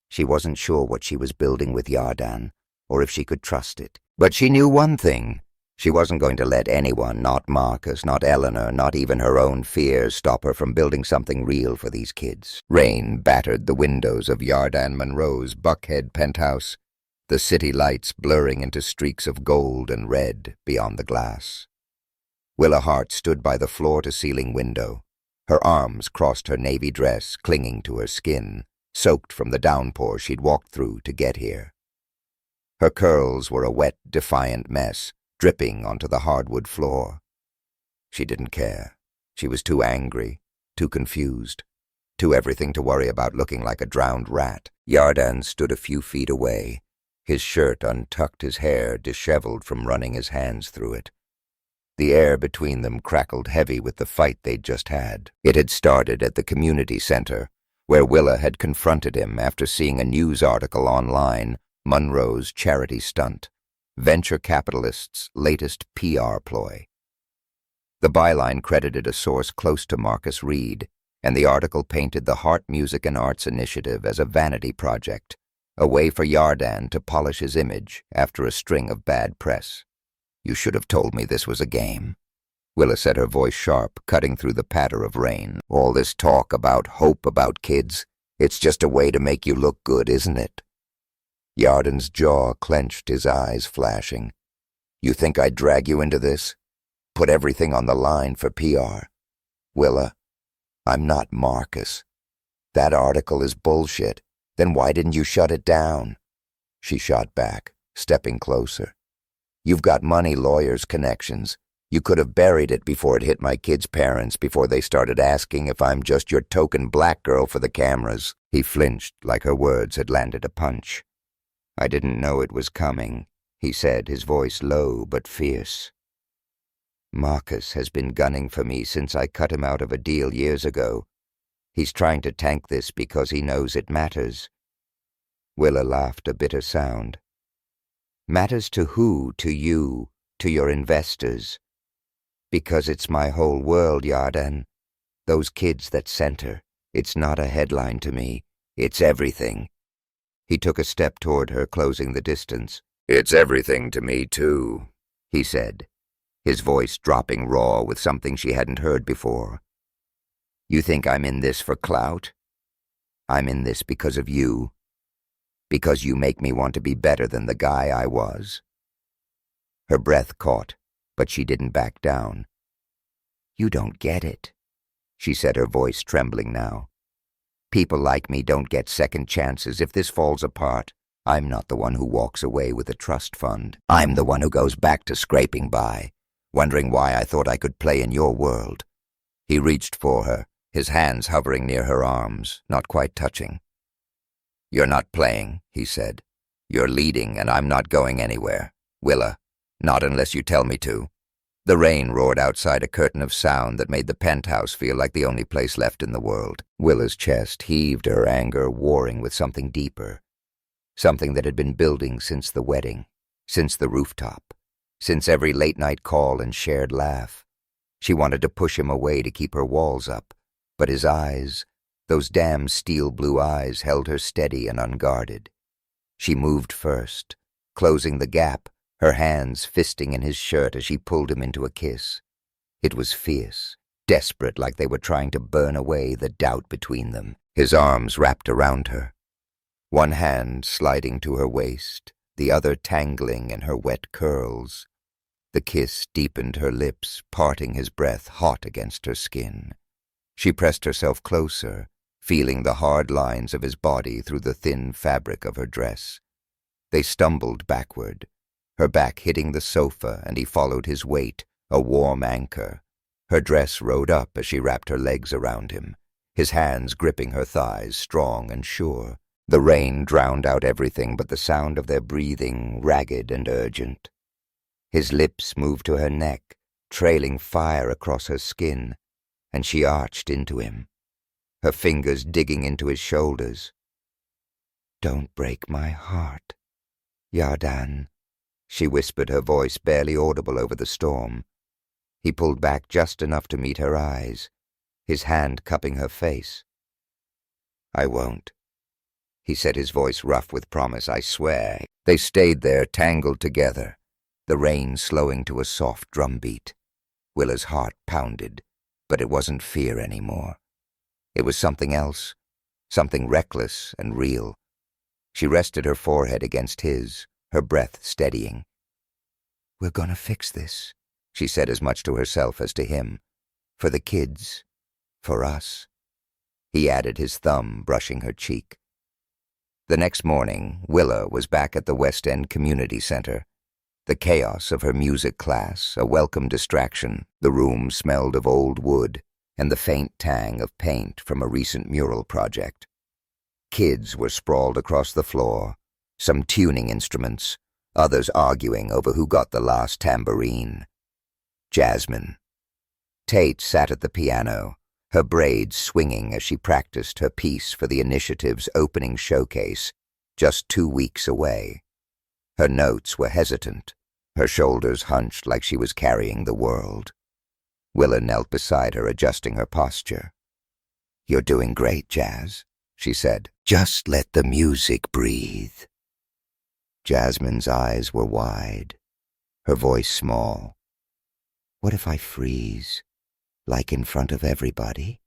She wasn't sure what she was building with Yardan, or if she could trust it. But she knew one thing. She wasn't going to let anyone, not Marcus, not Eleanor, not even her own fears, stop her from building something real for these kids. Rain battered the windows of Yardan Monroe's Buckhead penthouse, the city lights blurring into streaks of gold and red beyond the glass. Willa Hart stood by the floor-to-ceiling window. Her arms crossed her navy dress, clinging to her skin, soaked from the downpour she'd walked through to get here. Her curls were a wet, defiant mess, dripping onto the hardwood floor. She didn't care. She was too angry, too confused, too everything to worry about looking like a drowned rat. Yardan stood a few feet away, his shirt untucked, his hair disheveled from running his hands through it. The air between them crackled heavy with the fight they'd just had. It had started at the community center, where Willa had confronted him after seeing a news article online, Monroe's charity stunt, venture capitalists' latest PR ploy. The byline credited a source close to Marcus Reed, and the article painted the Heart Music and Arts Initiative as a vanity project, a way for Yardan to polish his image after a string of bad press. "You should have told me this was a game." Willa said, her voice sharp, cutting through the patter of rain. "All this talk about hope about kids, it's just a way to make you look good, isn't it?" Yardan's jaw clenched, his eyes flashing. "You think I'd drag you into this? Put everything on the line for PR? Willa, I'm not Marcus. That article is bullshit. Then why didn't you shut it down?" She shot back, stepping closer. You've got money, lawyers, connections. You could have buried it before it hit my kids' parents, before they started asking if I'm just your token black girl for the cameras." He flinched like her words had landed a punch. "I didn't know it was coming," he said, his voice low but fierce. "Marcus has been gunning for me since I cut him out of a deal years ago. He's trying to tank this because he knows it matters." Willa laughed a bitter sound. "Matters to who? To you? To your investors? Because it's my whole world, Yarden. Those kids that center. It's not a headline to me. It's everything." He took a step toward her, closing the distance. "It's everything to me, too," he said, his voice dropping raw with something she hadn't heard before. "You think I'm in this for clout? I'm in this because of you. Because you make me want to be better than the guy I was." Her breath caught, but she didn't back down. "You don't get it," she said, her voice trembling now. "People like me don't get second chances. If this falls apart, I'm not the one who walks away with a trust fund. I'm the one who goes back to scraping by, wondering why I thought I could play in your world." He reached for her, his hands hovering near her arms, not quite touching. "You're not playing," he said. "You're leading, and I'm not going anywhere. Willa, not unless you tell me to." The rain roared outside, a curtain of sound that made the penthouse feel like the only place left in the world. Willa's chest heaved, her anger warring with something deeper, something that had been building since the wedding, since the rooftop, since every late-night call and shared laugh. She wanted to push him away to keep her walls up, but his eyes, those damn steel-blue eyes, held her steady and unguarded. She moved first, closing the gap, her hands fisting in his shirt as she pulled him into a kiss. It was fierce, desperate, like they were trying to burn away the doubt between them. His arms wrapped around her, one hand sliding to her waist, the other tangling in her wet curls. The kiss deepened her lips, parting his breath hot against her skin. She pressed herself closer, feeling the hard lines of his body through the thin fabric of her dress. They stumbled backward, her back hitting the sofa, and he followed his weight, a warm anchor. Her dress rode up as she wrapped her legs around him, his hands gripping her thighs, strong and sure. The rain drowned out everything but the sound of their breathing, ragged and urgent. His lips moved to her neck, trailing fire across her skin, and she arched into him, her fingers digging into his shoulders. "Don't break my heart, Yarden," she whispered, her voice barely audible over the storm. He pulled back just enough to meet her eyes, his hand cupping her face. "I won't," he said, his voice rough with promise. "I swear." They stayed there, tangled together, the rain slowing to a soft drumbeat. Willa's heart pounded, but it wasn't fear anymore. It was something else, something reckless and real. She rested her forehead against his, her breath steadying. "We're gonna fix this," she said, as much to herself as to him. "For the kids, for us." He added, his thumb brushing her cheek. The next morning, Willa was back at the West End Community Center. The chaos of her music class, a welcome distraction. The room smelled of old wood and the faint tang of paint from a recent mural project. Kids were sprawled across the floor, some tuning instruments, others arguing over who got the last tambourine. Jasmine. Tate sat at the piano, her braids swinging as she practiced her piece for the initiative's opening showcase, just 2 weeks away. Her notes were hesitant, her shoulders hunched like she was carrying the world. Willa knelt beside her, adjusting her posture. "You're doing great, Jazz," she said. "Just let the music breathe." Jasmine's eyes were wide, her voice small. "What if I freeze, like in front of everybody?"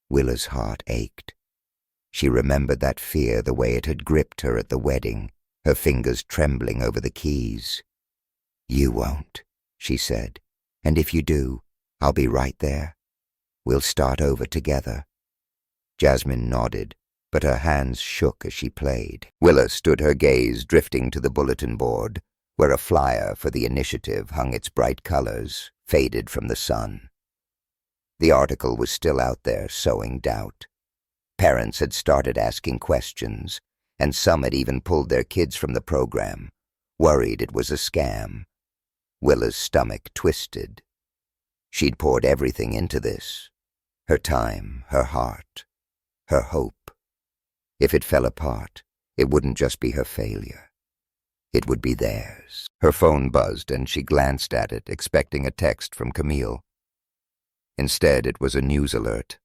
Willa's heart ached. She remembered that fear the way it had gripped her at the wedding, her fingers trembling over the keys. "You won't," she said, "and if you do, I'll be right there. We'll start over together." Jasmine nodded, but her hands shook as she played. Willa stood, her gaze drifting to the bulletin board, where a flyer for the initiative hung its bright colors, faded from the sun. The article was still out there, sowing doubt. Parents had started asking questions, and some had even pulled their kids from the program, worried it was a scam. Willa's stomach twisted. She'd poured everything into this, her time, her heart, her hope. If it fell apart, it wouldn't just be her failure. It would be theirs. Her phone buzzed and she glanced at it, expecting a text from Camille. Instead, it was a news alert.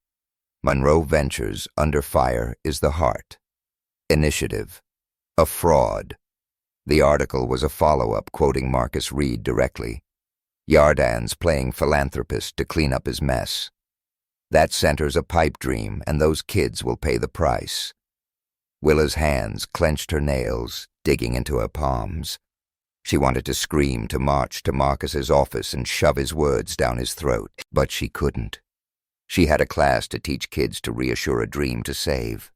Monroe Ventures under fire is the heart. Initiative. A fraud. The article was a follow-up quoting Marcus Reed directly. Yardan's playing philanthropist to clean up his mess. That center's a pipe dream, and those kids will pay the price. Willa's hands clenched her nails, digging into her palms. She wanted to scream, to march to Marcus's office and shove his words down his throat, but she couldn't. She had a class to teach kids to reassure a dream to save.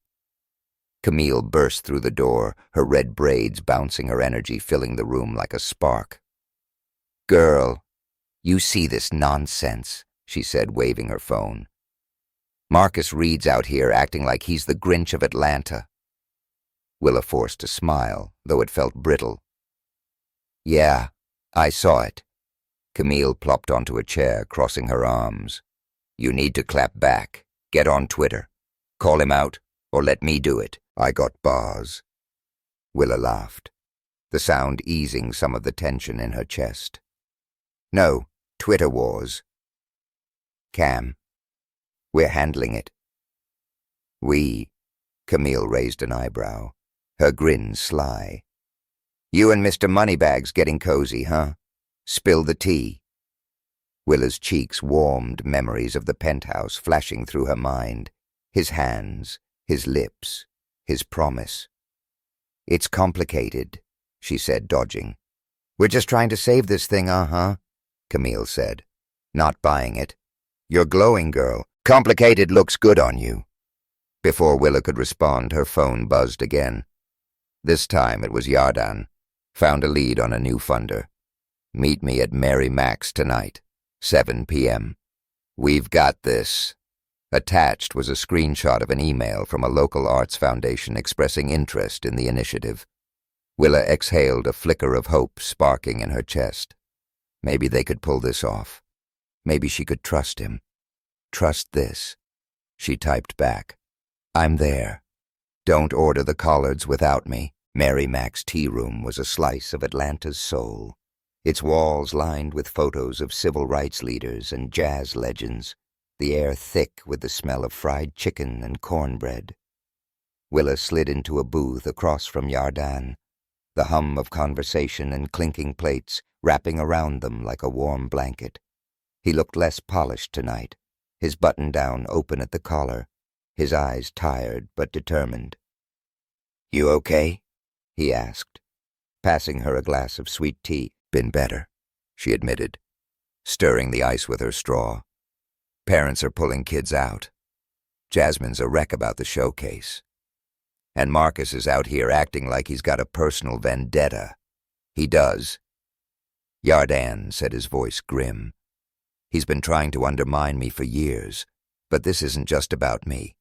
Camille burst through the door, her red braids bouncing, her energy filling the room like a spark. "Girl, you see this nonsense," she said, waving her phone. "Marcus Reed's out here acting like he's the Grinch of Atlanta." Willa forced a smile, though it felt brittle. "Yeah, I saw it." Camille plopped onto a chair, crossing her arms. "You need to clap back. Get on Twitter. Call him out, or let me do it. I got bars." Willa laughed, the sound easing some of the tension in her chest. "No, Twitter wars. Cam, we're handling it." "We?" Camille raised an eyebrow, her grin sly. "You and Mr. Moneybags getting cozy, huh? Spill the tea." Willa's cheeks warmed, memories of the penthouse flashing through her mind. His hands, his lips, his promise. "It's complicated," she said, dodging. "We're just trying to save this thing, Camille said, not buying it. "You're glowing, girl. Complicated looks good on you." Before Willa could respond, her phone buzzed again. This time it was Yardan. Found a lead on a new funder. "Meet me at Mary Mac's tonight, 7 p.m. We've got this." Attached was a screenshot of an email from a local arts foundation expressing interest in the initiative. Willa exhaled, a flicker of hope sparking in her chest. Maybe they could pull this off. Maybe she could trust him. Trust this. She typed back. "I'm there. Don't order the collards without me." Mary Mac's tea room was a slice of Atlanta's soul, its walls lined with photos of civil rights leaders and jazz legends, the air thick with the smell of fried chicken and cornbread. Willa slid into a booth across from Yardan, the hum of conversation and clinking plates wrapping around them like a warm blanket. He looked less polished tonight, his button-down open at the collar, his eyes tired but determined. "You okay?" he asked, passing her a glass of sweet tea. "Been better," she admitted, stirring the ice with her straw. "Parents are pulling kids out. Jasmine's a wreck about the showcase. And Marcus is out here acting like he's got a personal vendetta. He does." Yardan said, his voice grim. "He's been trying to undermine me for years, but this isn't just about me.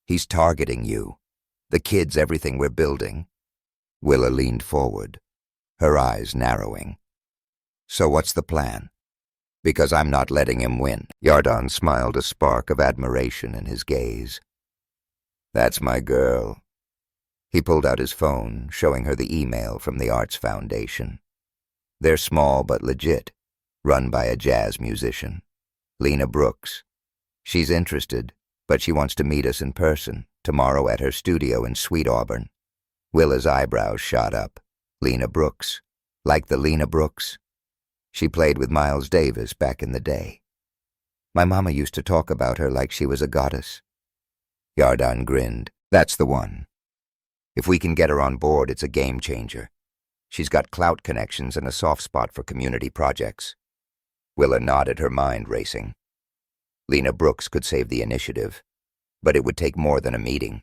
He's targeting you, the kids, everything we're building." Willa leaned forward, her eyes narrowing. "So what's the plan?" "Because I'm not letting him win." Yardan smiled, a spark of admiration in his gaze. "That's my girl." He pulled out his phone, showing her the email from the Arts Foundation. "They're small but legit, run by a jazz musician, Lena Brooks. She's interested, but she wants to meet us in person, tomorrow at her studio in Sweet Auburn." Willa's eyebrows shot up. "Lena Brooks? Like the Lena Brooks?" "She played with Miles Davis back in the day. My mama used to talk about her like she was a goddess." Yardan grinned. "That's the one. If we can get her on board, it's a game changer. She's got clout connections and a soft spot for community projects." Willa nodded, her mind racing. Lena Brooks could save the initiative, but it would take more than a meeting.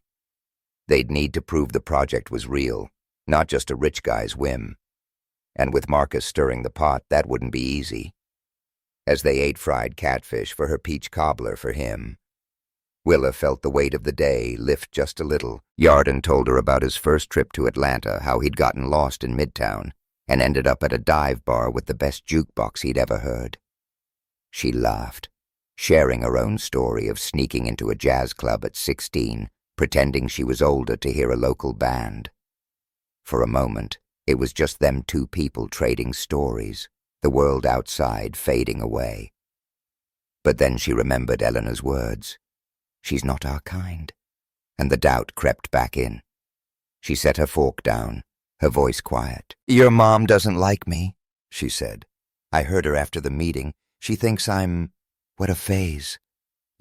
They'd need to prove the project was real, not just a rich guy's whim. And with Marcus stirring the pot, that wouldn't be easy. As they ate fried catfish for her peach cobbler for him, Willa felt the weight of the day lift just a little. Yarden told her about his first trip to Atlanta, how he'd gotten lost in Midtown and ended up at a dive bar with the best jukebox he'd ever heard. She laughed, sharing her own story of sneaking into a jazz club at 16, pretending she was older to hear a local band. For a moment, it was just them two people trading stories, the world outside fading away. But then she remembered Eleanor's words. She's not our kind. And the doubt crept back in. She set her fork down, her voice quiet. Your mom doesn't like me, she said. I heard her after the meeting. She thinks I'm... what a phase.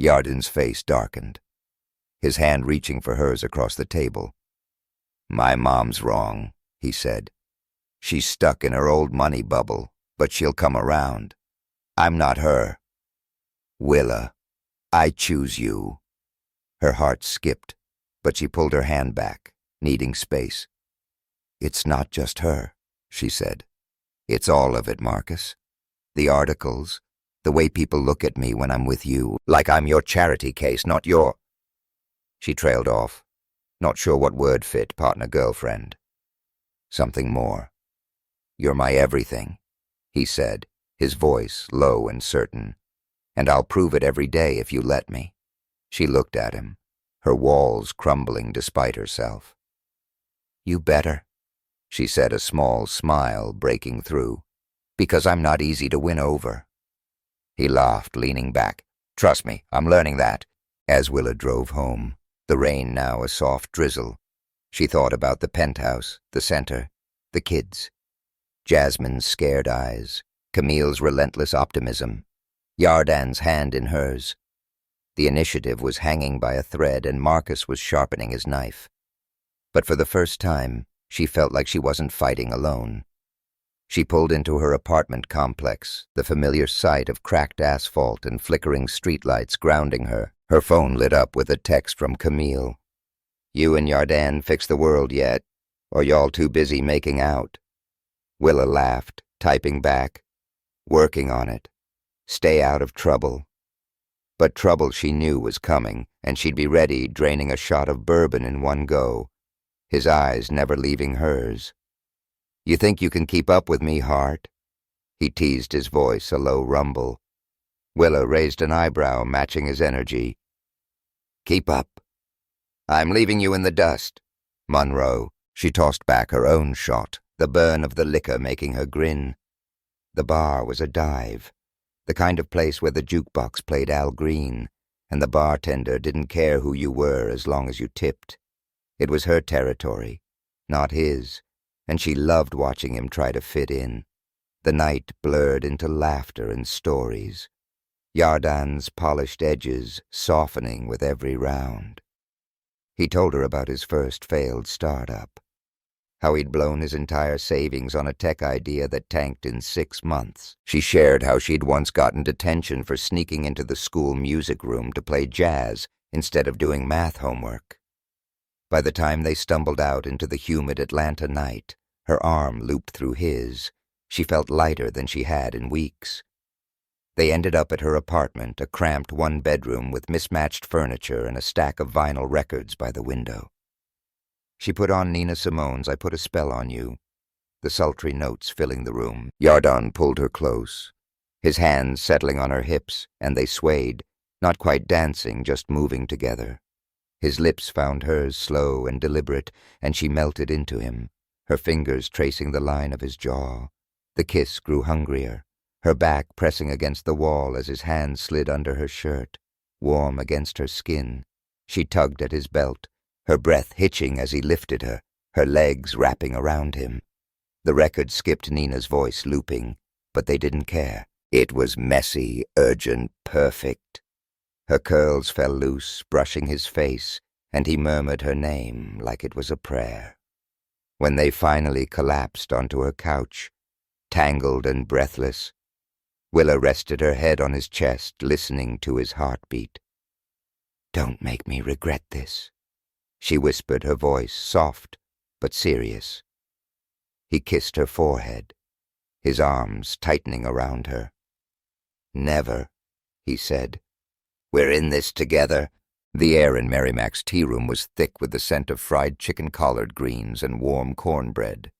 Yarden's face darkened, his hand reaching for hers across the table. My mom's wrong, he said. She's stuck in her old money bubble, but she'll come around. I'm not her. Willa, I choose you. Her heart skipped, but she pulled her hand back, needing space. It's not just her, she said. It's all of it, Marcus. The articles, the way people look at me when I'm with you, like I'm your charity case, not your... She trailed off, not sure what word fit partner-girlfriend. Something more. You're my everything, he said, his voice low and certain. And I'll prove it every day if you let me. She looked at him, her walls crumbling despite herself. You better, she said, a small smile breaking through, because I'm not easy to win over. He laughed, leaning back. Trust me, I'm learning that. As Willa drove home, the rain now a soft drizzle, she thought about the penthouse, the center, the kids. Jasmine's scared eyes, Camille's relentless optimism, Yardan's hand in hers. The initiative was hanging by a thread and Marcus was sharpening his knife. But for the first time, she felt like she wasn't fighting alone. She pulled into her apartment complex, the familiar sight of cracked asphalt and flickering streetlights grounding her. Her phone lit up with a text from Camille. You and Yardan fix the world yet, or y'all too busy making out? Willa laughed, typing back. Working on it. Stay out of trouble. But trouble she knew was coming, and she'd be ready, draining a shot of bourbon in one go, his eyes never leaving hers. You think you can keep up with me, Hart? He teased, his voice a low rumble. Willa raised an eyebrow, matching his energy. Keep up. I'm leaving you in the dust. Monroe, she tossed back her own shot, the burn of the liquor making her grin. The bar was a dive, the kind of place where the jukebox played Al Green, and the bartender didn't care who you were as long as you tipped. It was her territory, not his, and she loved watching him try to fit in. The night blurred into laughter and stories, Yardan's polished edges softening with every round. He told her about his first failed startup, how he'd blown his entire savings on a tech idea that tanked in 6 months. She shared how she'd once gotten detention for sneaking into the school music room to play jazz instead of doing math homework. By the time they stumbled out into the humid Atlanta night, her arm looped through his. She felt lighter than she had in weeks. They ended up at her apartment, a cramped one-bedroom with mismatched furniture and a stack of vinyl records by the window. She put on Nina Simone's I Put a Spell on You, the sultry notes filling the room. Yardan pulled her close, his hands settling on her hips, and they swayed, not quite dancing, just moving together. His lips found hers slow and deliberate, and she melted into him, her fingers tracing the line of his jaw. The kiss grew hungrier, her back pressing against the wall as his hand slid under her shirt, warm against her skin. She tugged at his belt, her breath hitching as he lifted her, her legs wrapping around him. The record skipped Nina's voice looping, but they didn't care. It was messy, urgent, perfect. Her curls fell loose, brushing his face, and he murmured her name like it was a prayer. When they finally collapsed onto her couch, tangled and breathless, Willa rested her head on his chest, listening to his heartbeat. Don't make me regret this, she whispered, her voice soft but serious. He kissed her forehead, his arms tightening around her. "Never," he said. "We're in this together." The air in Mary Mac's tea room was thick with the scent of fried chicken collard greens and warm cornbread,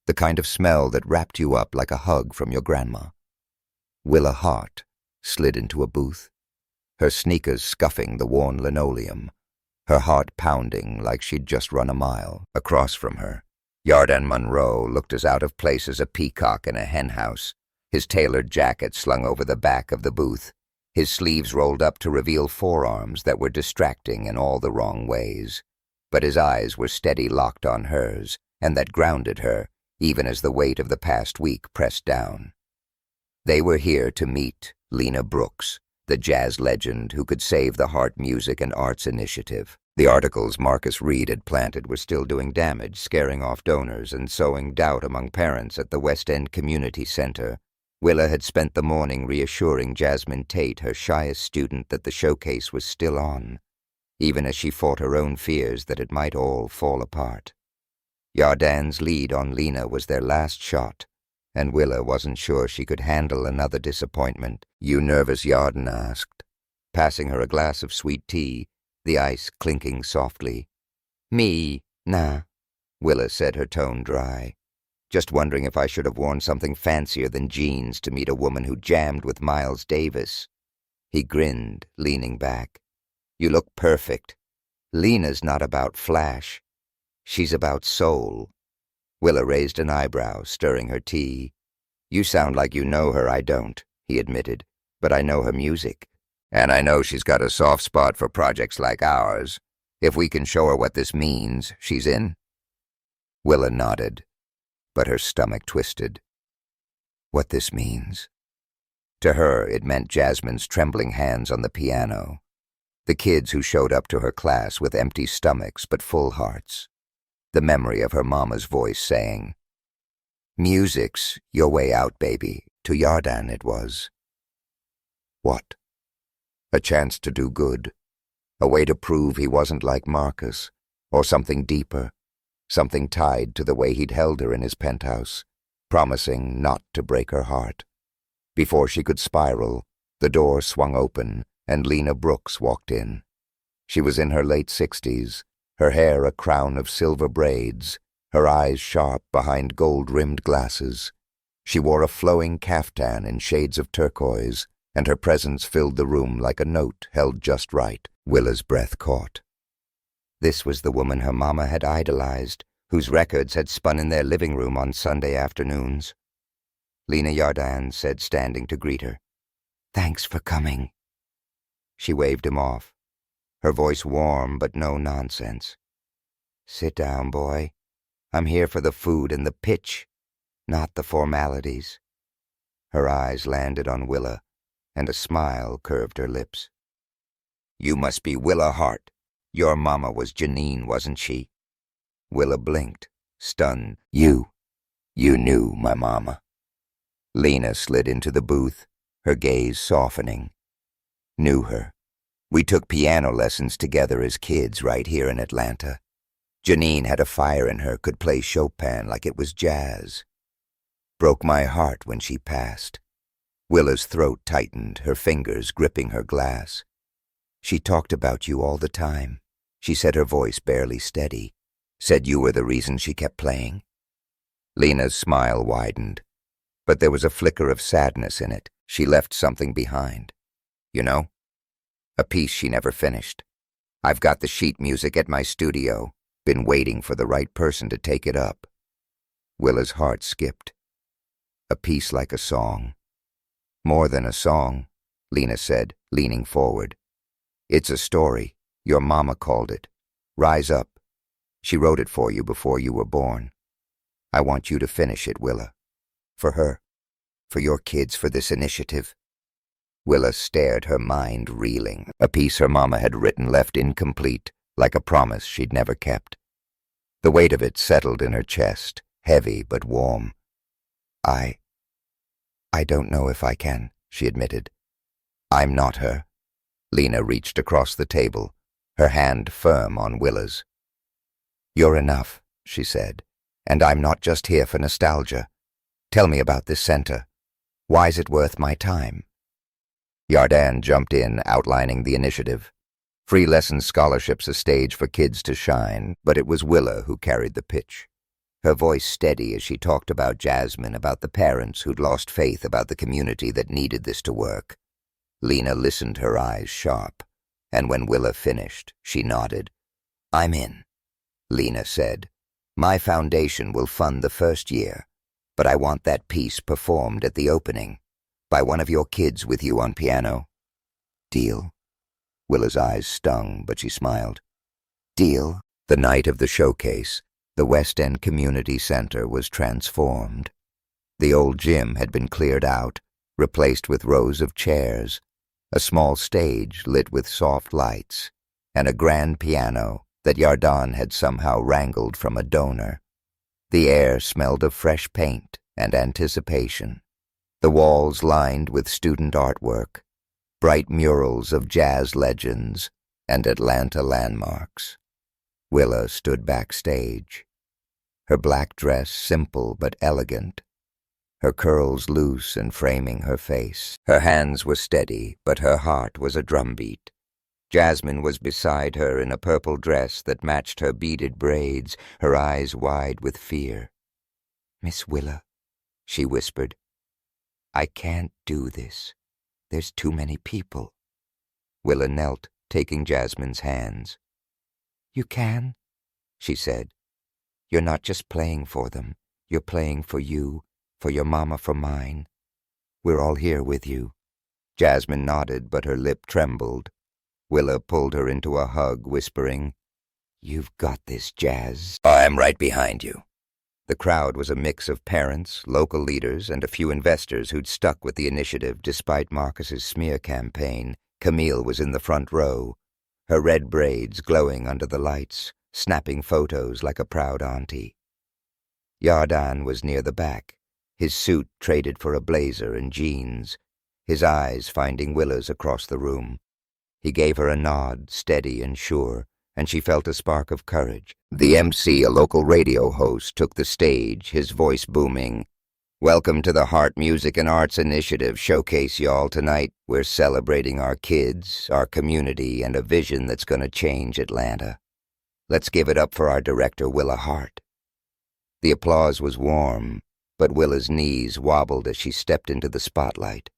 the kind of smell that wrapped you up like a hug from your grandma. Willa Hart slid into a booth, her sneakers scuffing the worn linoleum, her heart pounding like she'd just run a mile. Across from her, Yardan Monroe looked as out of place as a peacock in a henhouse, his tailored jacket slung over the back of the booth, his sleeves rolled up to reveal forearms that were distracting in all the wrong ways. But his eyes were steady locked on hers, and that grounded her, even as the weight of the past week pressed down. They were here to meet Lena Brooks, the jazz legend who could save the Heart Music and Arts Initiative. The articles Marcus Reed had planted were still doing damage, scaring off donors and sowing doubt among parents at the West End Community Center. Willa had spent the morning reassuring Jasmine Tate, her shyest student, that the showcase was still on, even as she fought her own fears that it might all fall apart. Yardan's lead on Lena was their last shot, and Willa wasn't sure she could handle another disappointment. "You nervous?" Yardan asked, passing her a glass of sweet tea, the ice clinking softly. "Me? Nah," Willa said, her tone dry. "Just wondering if I should have worn something fancier than jeans to meet a woman who jammed with Miles Davis." He grinned, leaning back. "You look perfect. Lena's not about flash. She's about soul." Willa raised an eyebrow, stirring her tea. "You sound like you know her." "I don't," he admitted, "but I know her music. And I know she's got a soft spot for projects like ours. If we can show her what this means, she's in." Willa nodded, but her stomach twisted. What this means? To her, it meant Jasmine's trembling hands on the piano, the kids who showed up to her class with empty stomachs but full hearts, the memory of her mama's voice saying, "Music's your way out, baby." To Yardan it was. What? A chance to do good, a way to prove he wasn't like Marcus, or something deeper, something tied to the way he'd held her in his penthouse, promising not to break her heart. Before she could spiral, the door swung open and Lena Brooks walked in. She was in her late 60s, her hair a crown of silver braids, her eyes sharp behind gold-rimmed glasses. She wore a flowing caftan in shades of turquoise, and her presence filled the room like a note held just right. Willa's breath caught. This was the woman her mama had idolized, whose records had spun in their living room on Sunday afternoons. Lena Yardan said, standing to greet her, "Thanks for coming." She waved him off, her voice warm but no nonsense. "Sit down, boy. I'm here for the food and the pitch, not the formalities." Her eyes landed on Willa, and a smile curved her lips. "You must be Willa Hart. Your mama was Janine, wasn't she?" Willa blinked, stunned. You knew my mama." Lena slid into the booth, her gaze softening. "Knew her. We took piano lessons together as kids right here in Atlanta. Janine had a fire in her, could play Chopin like it was jazz. Broke my heart when she passed." Willa's throat tightened, her fingers gripping her glass. "She talked about you all the time," she said, her voice barely steady. "Said you were the reason she kept playing." Lena's smile widened, but there was a flicker of sadness in it. She left something behind. "You know? A piece she never finished. I've got the sheet music at my studio, been waiting for the right person to take it up." Willa's heart skipped. A piece like a song. "More than a song," Lena said, leaning forward. "It's a story. Your mama called it. Rise Up. She wrote it for you before you were born. I want you to finish it, Willa. For her. For your kids, for this initiative." Willa stared, her mind reeling. A piece her mama had written left incomplete, like a promise she'd never kept. The weight of it settled in her chest, heavy but warm. I don't know if I can," she admitted. "I'm not her." Lena reached across the table, her hand firm on Willa's. "You're enough," she said, "and I'm not just here for nostalgia. Tell me about this center. Why's it worth my time? Yardan jumped in, outlining the initiative. Free lesson scholarships a stage for kids to shine, but it was Willa who carried the pitch. Her voice steady as she talked about Jasmine, about the parents who'd lost faith, about the community that needed this to work. Lena listened, her eyes sharp, and when Willa finished, she nodded. I'm in, Lena said. My foundation will fund the first year, but I want that piece performed at the opening, by one of your kids with you on piano. Deal? Willa's eyes stung, but she smiled. Deal? The night of the showcase, the West End Community Center was transformed. The old gym had been cleared out, replaced with rows of chairs, a small stage lit with soft lights, and a grand piano that Yardan had somehow wrangled from a donor. The air smelled of fresh paint and anticipation. The walls lined with student artwork, bright murals of jazz legends and Atlanta landmarks. Willa stood backstage, her black dress simple but elegant, her curls loose and framing her face. Her hands were steady, but her heart was a drumbeat. Jasmine was beside her in a purple dress that matched her beaded braids, her eyes wide with fear. Miss Willa, she whispered, I can't do this. There's too many people. Willa knelt, taking Jasmine's hands. You can, she said. You're not just playing for them. You're playing for you, for your mama, for mine. We're all here with you. Jasmine nodded, but her lip trembled. Willa pulled her into a hug, whispering, You've got this, Jazz. I'm right behind you. The crowd was a mix of parents, local leaders, and a few investors who'd stuck with the initiative despite Marcus's smear campaign. Camille was in the front row, her red braids glowing under the lights, snapping photos like a proud auntie. Yardan was near the back, his suit traded for a blazer and jeans, his eyes finding Willa's across the room. He gave her a nod, steady and sure, and she felt a spark of courage. The MC, a local radio host, took the stage, his voice booming. Welcome to the Heart Music and Arts Initiative showcase, y'all. Tonight, we're celebrating our kids, our community, and a vision that's gonna change Atlanta. Let's give it up for our director, Willa Hart. The applause was warm, but Willa's knees wobbled as she stepped into the spotlight.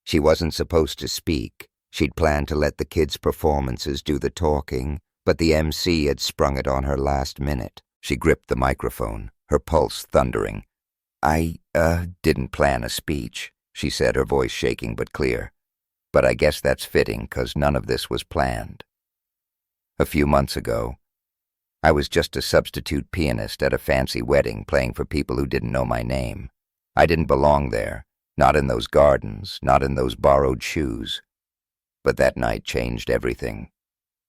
She wasn't supposed to speak. She'd planned to let the kids' performances do the talking, but the MC had sprung it on her last minute. She gripped the microphone, her pulse thundering. I didn't plan a speech, she said, her voice shaking but clear. But I guess that's fitting, 'cause none of this was planned. A few months ago, I was just a substitute pianist at a fancy wedding playing for people who didn't know my name. I didn't belong there, not in those gardens, not in those borrowed shoes. But that night changed everything.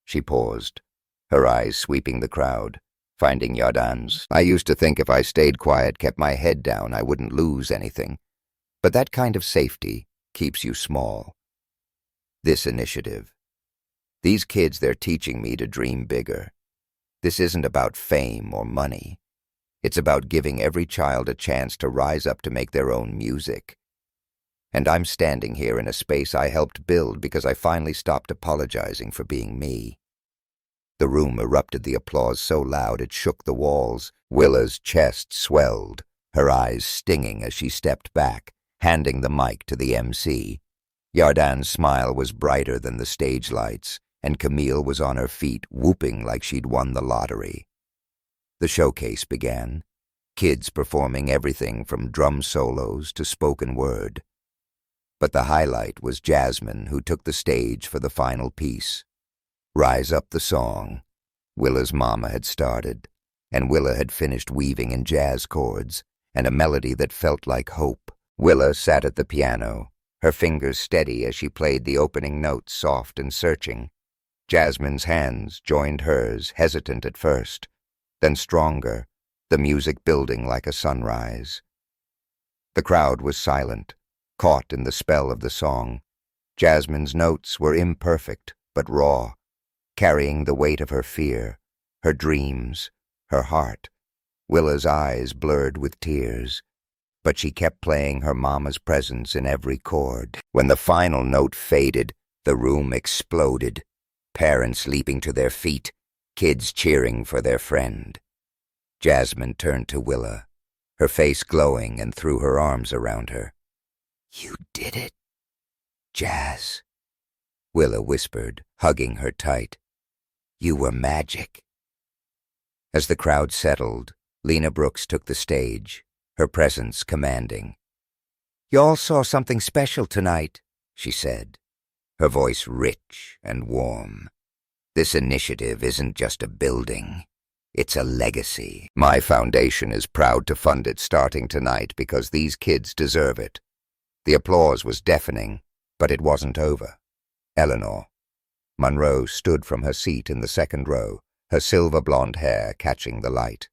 She paused, her eyes sweeping the crowd, finding Yardan's. I used to think if I stayed quiet, kept my head down, I wouldn't lose anything. But that kind of safety keeps you small. This initiative. These kids, they're teaching me to dream bigger. This isn't about fame or money. It's about giving every child a chance to rise up to make their own music. And I'm standing here in a space I helped build because I finally stopped apologizing for being me. The room erupted, the applause so loud it shook the walls. Willa's chest swelled, her eyes stinging as she stepped back, handing the mic to the MC. Yardan's smile was brighter than the stage lights, and Camille was on her feet, whooping like she'd won the lottery. The showcase began, kids performing everything from drum solos to spoken word. But the highlight was Jasmine, who took the stage for the final piece. Rise Up the song. Willa's mama had started, and Willa had finished weaving in jazz chords, and a melody that felt like hope. Willa sat at the piano, her fingers steady as she played the opening notes, soft and searching. Jasmine's hands joined hers, hesitant at first, then stronger, the music building like a sunrise. The crowd was silent, caught in the spell of the song. Jasmine's notes were imperfect, but raw, carrying the weight of her fear, her dreams, her heart. Willa's eyes blurred with tears. but she kept playing her mama's presence in every chord. When the final note faded, the room exploded. Parents leaping to their feet, kids cheering for their friend. Jasmine turned to Willa, her face glowing, and threw her arms around her. "You did it, Jazz," Willa whispered, hugging her tight. "You were magic." As the crowd settled, Lena Brooks took the stage, her presence commanding. "Y'all saw something special tonight," she said, her voice rich and warm. "This initiative isn't just a building. It's a legacy. My foundation is proud to fund it starting tonight because these kids deserve it." The applause was deafening, but it wasn't over. Eleanor. Monroe stood from her seat in the second row, her silver-blonde hair catching the light.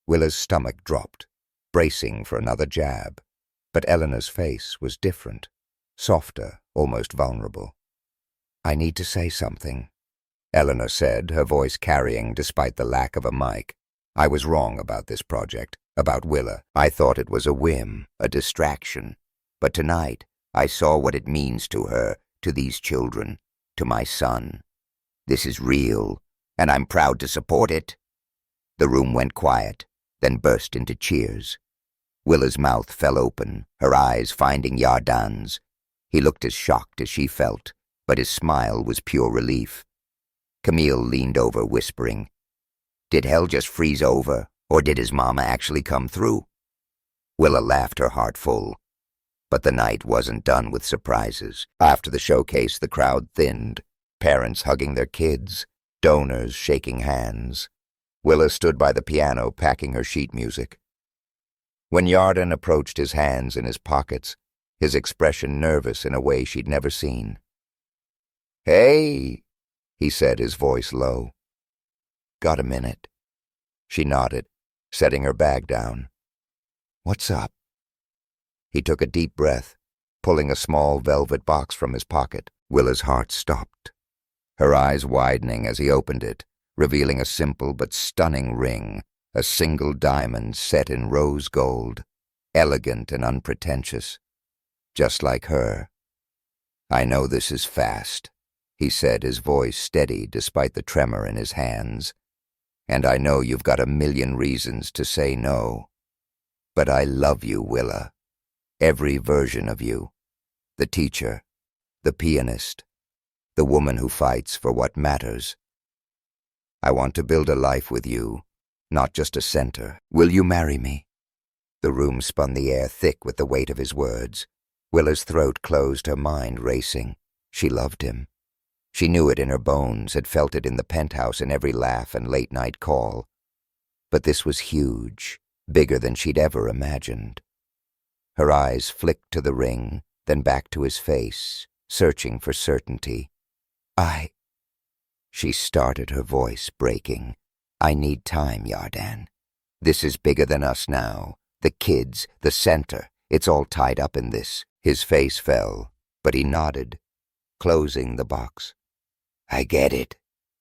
Willa's stomach dropped, bracing for another jab, but Eleanor's face was different, softer, almost vulnerable. "I need to say something," Eleanor said, her voice carrying despite the lack of a mic. "I was wrong about this project, about Willa. I thought it was a whim, a distraction. But tonight, I saw what it means to her, to these children, to my son. This is real, and I'm proud to support it." The room went quiet, then burst into cheers. Willa's mouth fell open, her eyes finding Yardan's. He looked as shocked as she felt, but his smile was pure relief. Camille leaned over, whispering, "Did hell just freeze over, or did his mama actually come through?" Willa laughed, her heart full. But the night wasn't done with surprises. After the showcase, the crowd thinned, parents hugging their kids, donors shaking hands. Willa stood by the piano, packing her sheet music. When Yardan approached, his hands in his pockets, his expression nervous in a way she'd never seen. "Hey," he said, his voice low. "Got a minute?" She nodded, setting her bag down. "What's up?" He took a deep breath, pulling a small velvet box from his pocket. Willa's heart stopped, her eyes widening as he opened it, revealing a simple but stunning ring, a single diamond set in rose gold, elegant and unpretentious, just like her. "I know this is fast," he said, his voice steady despite the tremor in his hands. "And I know you've got a million reasons to say no. But I love you, Willa. Every version of you. The teacher, the pianist, the woman who fights for what matters. I want to build a life with you, not just a center. Will you marry me?" The room spun the air thick with the weight of his words. Willa's throat closed, her mind racing. She loved him. She knew it in her bones, had felt it in the penthouse in every laugh and late-night call. But this was huge, bigger than she'd ever imagined. Her eyes flicked to the ring, then back to his face, searching for certainty. She started, her voice breaking. "I need time, Yardan. This is bigger than us now. The kids, the center, it's all tied up in this." His face fell, but he nodded, closing the box. "I get it,"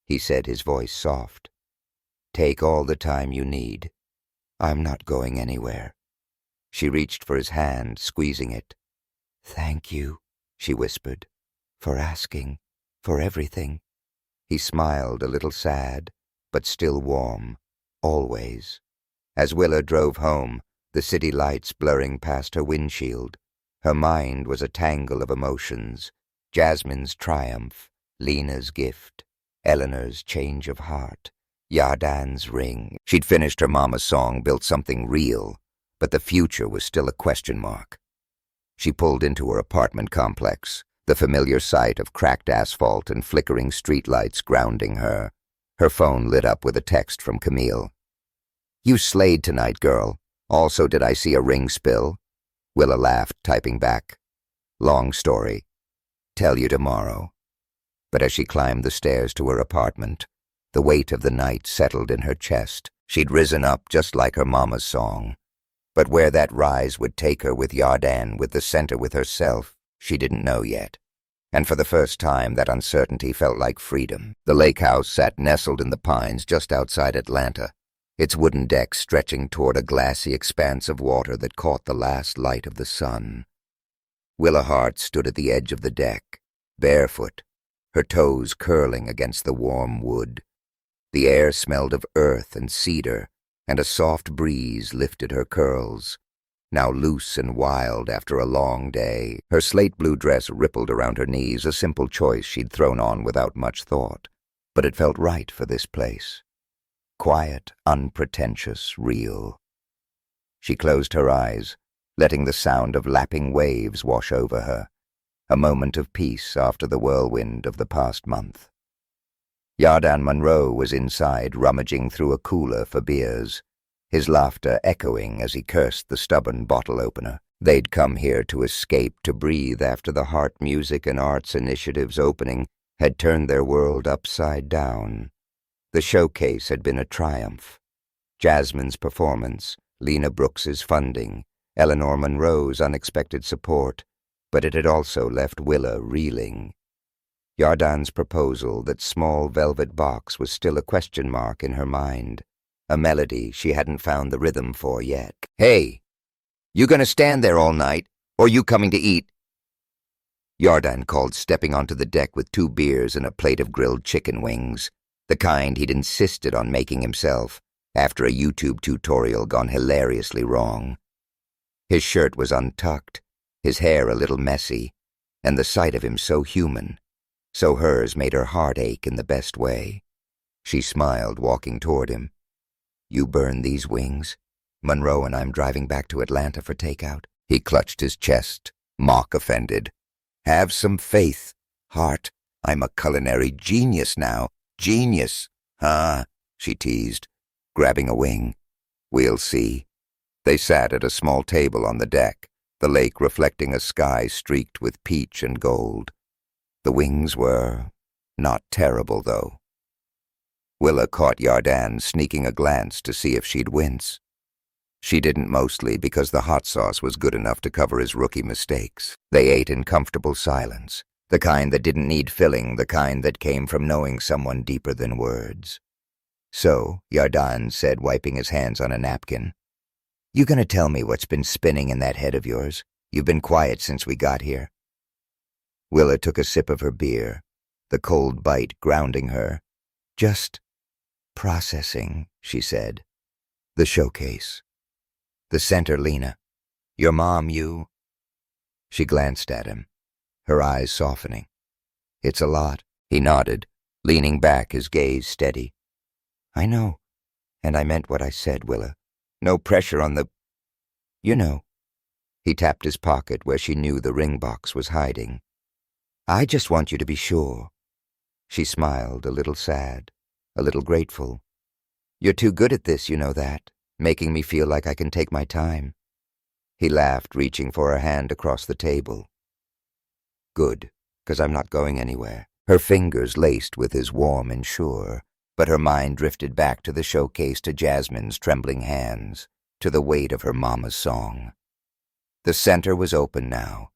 he said, his voice soft. "Take all the time you need. I'm not going anywhere." She reached for his hand, squeezing it. "Thank you," she whispered, "for asking, for everything." He smiled, a little sad, but still warm, always. As Willa drove home, the city lights blurring past her windshield, her mind was a tangle of emotions. Jasmine's triumph, Lena's gift, Eleanor's change of heart, Yardan's ring. She'd finished her mama's song, built something real, but the future was still a question mark. She pulled into her apartment complex, the familiar sight of cracked asphalt and flickering streetlights grounding her. Her phone lit up with a text from Camille. "You slayed tonight, girl. Also, did I see a ring spill?" Willa laughed, typing back. "Long story. Tell you tomorrow." But as she climbed the stairs to her apartment, the weight of the night settled in her chest. She'd risen up just like her mama's song. But where that rise would take her with Yardan, with the center, with herself, she didn't know yet. And for the first time, that uncertainty felt like freedom. The lake house sat nestled in the pines just outside Atlanta. its wooden deck stretching toward a glassy expanse of water that caught the last light of the sun. Willa Hart stood at the edge of the deck, barefoot, her toes curling against the warm wood. The air smelled of earth and cedar, and a soft breeze lifted her curls, now loose and wild after a long day. Her slate-blue dress rippled around her knees, a simple choice she'd thrown on without much thought, but it felt right for this place. Quiet, unpretentious, real. She closed her eyes, letting the sound of lapping waves wash over her, a moment of peace after the whirlwind of the past month. Yardan Monroe was inside, rummaging through a cooler for beers, his laughter echoing as he cursed the stubborn bottle opener. They'd come here to escape, to breathe after the Heart Music and Arts Initiative's opening had turned their world upside down. The showcase had been a triumph. Jasmine's performance, Lena Brooks's funding, Eleanor Monroe's unexpected support, but it had also left Willa reeling. Yardan's proposal, that small velvet box, was still a question mark in her mind, a melody she hadn't found the rhythm for yet. "Hey, you gonna stand there all night, or you coming to eat?" Yardan called, stepping onto the deck with 2 beers and a plate of grilled chicken wings, the kind he'd insisted on making himself after a YouTube tutorial gone hilariously wrong. His shirt was untucked, his hair a little messy, and the sight of him so human, so hers, made her heart ache in the best way. She smiled, walking toward him. "You burn these wings? Monroe and I'm driving back to Atlanta for takeout." He clutched his chest, mock offended. "Have some faith, Hart. I'm a culinary genius now. Genius, huh?" she teased, grabbing a wing. "We'll see." They sat at a small table on the deck, the lake reflecting a sky streaked with peach and gold. The wings were not terrible, though. Willa caught Yardan sneaking a glance to see if she'd wince. She didn't, mostly because the hot sauce was good enough to cover his rookie mistakes. They ate in comfortable silence, the kind that didn't need filling, the kind that came from knowing someone deeper than words. "So," Yardan said, wiping his hands on a napkin, "you gonna tell me what's been spinning in that head of yours? You've been quiet since we got here." Willa took a sip of her beer, the cold bite grounding her. "Just processing," she said. "The showcase. The center, Lena. Your mom, you." She glanced at him, her eyes softening. "It's a lot." He nodded, leaning back, his gaze steady. "I know, and I meant what I said, Willa. No pressure on the... you know." He tapped his pocket where she knew the ring box was hiding. "I just want you to be sure." She smiled, a little sad, a little grateful. "You're too good at this, you know that, making me feel like I can take my time." He laughed, reaching for her hand across the table. "Good, 'cause I'm not going anywhere." Her fingers laced with his warm and sure, but her mind drifted back to the showcase, to Jasmine's trembling hands, to the weight of her mama's song. The center was open now,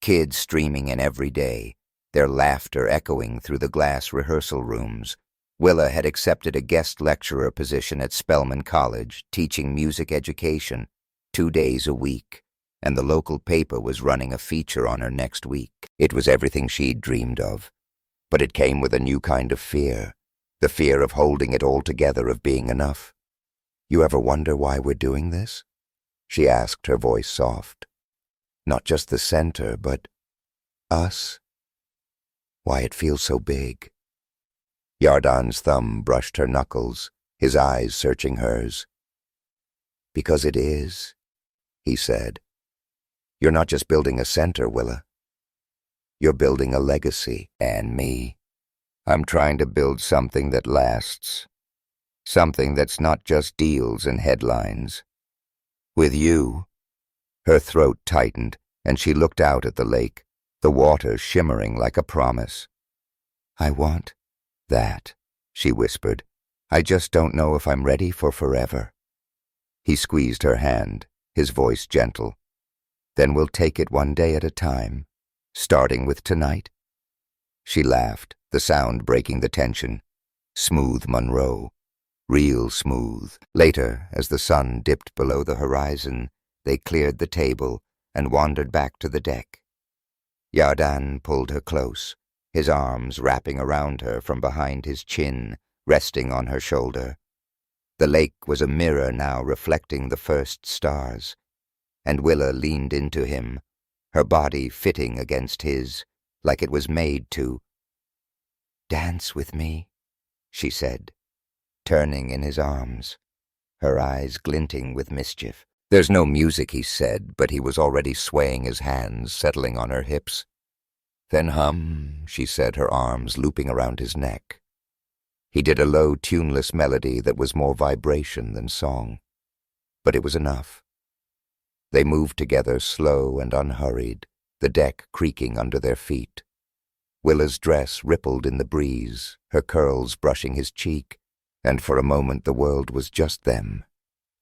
kids streaming in every day, their laughter echoing through the glass rehearsal rooms. Willa had accepted a guest lecturer position at Spelman College, teaching music education, 2 days a week, and the local paper was running a feature on her next week. It was everything she'd dreamed of, but it came with a new kind of fear, the fear of holding it all together, of being enough. "You ever wonder why we're doing this?" she asked, her voice soft. "Not just the center, but us? Why it feels so big?" Yardan's thumb brushed her knuckles, his eyes searching hers. "Because it is," he said. "You're not just building a center, Willa. You're building a legacy, and me. I'm trying to build something that lasts, something that's not just deals and headlines. With you." Her throat tightened, and she looked out at the lake, the water shimmering like a promise. "I want that," she whispered. "I just don't know if I'm ready for forever." He squeezed her hand, his voice gentle. "Then we'll take it one day at a time, starting with tonight." She laughed, the sound breaking the tension. Smooth Monroe. real smooth. Later, as the sun dipped below the horizon, they cleared the table and wandered back to the deck. Yardan pulled her close, his arms wrapping around her from behind his chin, resting on her shoulder. The lake was a mirror now reflecting the first stars, and Willa leaned into him, her body fitting against his, like it was made to. "Dance with me," she said, turning in his arms, her eyes glinting with mischief. "There's no music," he said, but he was already swaying his hands, settling on her hips. "Then hum," she said, her arms looping around his neck. He did a low, tuneless melody that was more vibration than song, but it was enough. They moved together, slow and unhurried, the deck creaking under their feet. Willa's dress rippled in the breeze, her curls brushing his cheek, and for a moment the world was just them.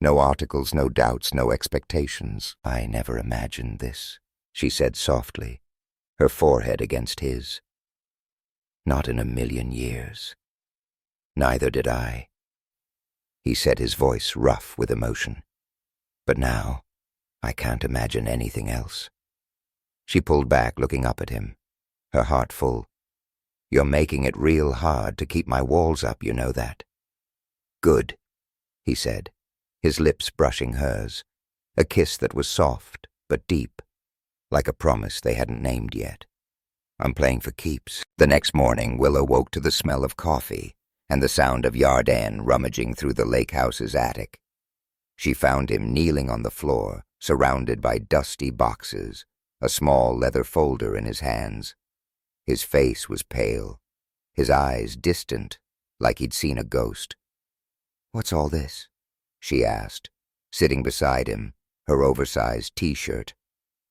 No articles, no doubts, no expectations. "I never imagined this," she said softly, her forehead against his. "Not in a million years." "Neither did I," he said, his voice rough with emotion. "But now, I can't imagine anything else." She pulled back, looking up at him, her heart full. "You're making it real hard to keep my walls up, you know that." "Good," he said, his lips brushing hers, a kiss that was soft but deep, like a promise they hadn't named yet. "I'm playing for keeps." The next morning, Willa woke to the smell of coffee and the sound of Yardan rummaging through the lake house's attic. She found him kneeling on the floor, surrounded by dusty boxes, a small leather folder in his hands. His face was pale, his eyes distant, like he'd seen a ghost. "What's all this?" she asked, sitting beside him, her oversized T-shirt,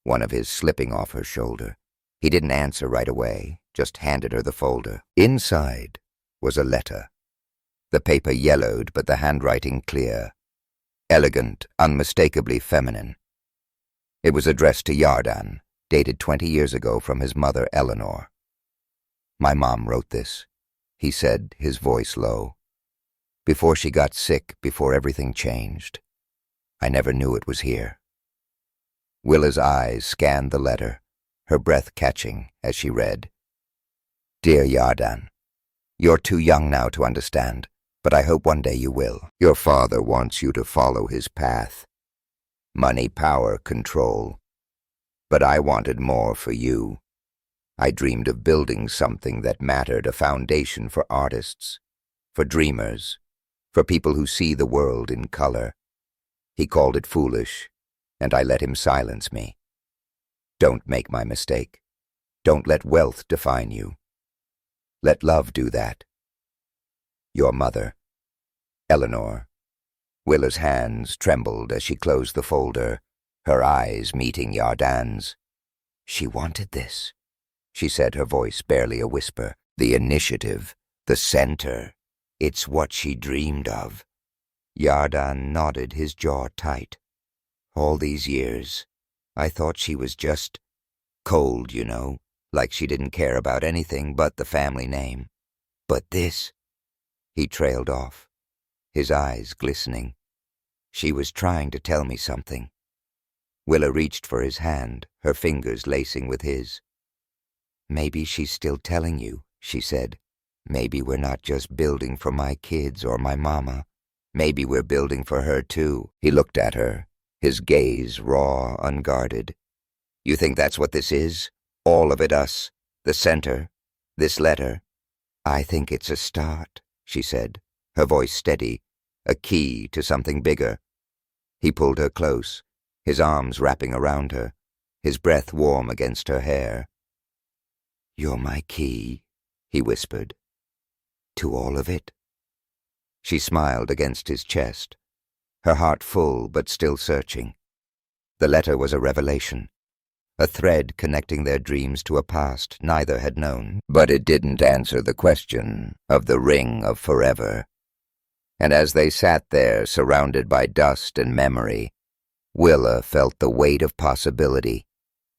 one of his slipping off her shoulder. He didn't answer right away, just handed her the folder. Inside was a letter. The paper yellowed, but the handwriting clear. Elegant, unmistakably feminine. It was addressed to Yardan, dated 20 years ago from his mother, Eleanor. "My mom wrote this," he said, his voice low. "Before she got sick, before everything changed. I never knew it was here." Willa's eyes scanned the letter, her breath catching as she read. "Dear Yardan, you're too young now to understand, but I hope one day you will. Your father wants you to follow his path. Money, power, control. But I wanted more for you. I dreamed of building something that mattered, a foundation for artists, for dreamers, for people who see the world in color. He called it foolish, and I let him silence me. Don't make my mistake. Don't let wealth define you. Let love do that. Your mother, Eleanor." Willa's hands trembled as she closed the folder, her eyes meeting Yardan's. "She wanted this," she said, her voice barely a whisper. "The initiative, the center. It's what she dreamed of." Yardan nodded, his jaw tight. "All these years, I thought she was just cold, you know, like she didn't care about anything but the family name. But this—" He trailed off, his eyes glistening. "She was trying to tell me something." Willa reached for his hand, her fingers lacing with his. "Maybe she's still telling you," she said. "Maybe we're not just building for my kids or my mama. Maybe we're building for her too." He looked at her, his gaze raw, unguarded. "You think that's what this is? All of it us? The center? This letter?" "I think it's a start," she said, her voice steady, a key to something bigger. He pulled her close, his arms wrapping around her, his breath warm against her hair. "You're my key," he whispered. "To all of it." She smiled against his chest, her heart full but still searching. The letter was a revelation, a thread connecting their dreams to a past neither had known. But it didn't answer the question of the ring of forever. And as they sat there, surrounded by dust and memory, Willa felt the weight of possibility,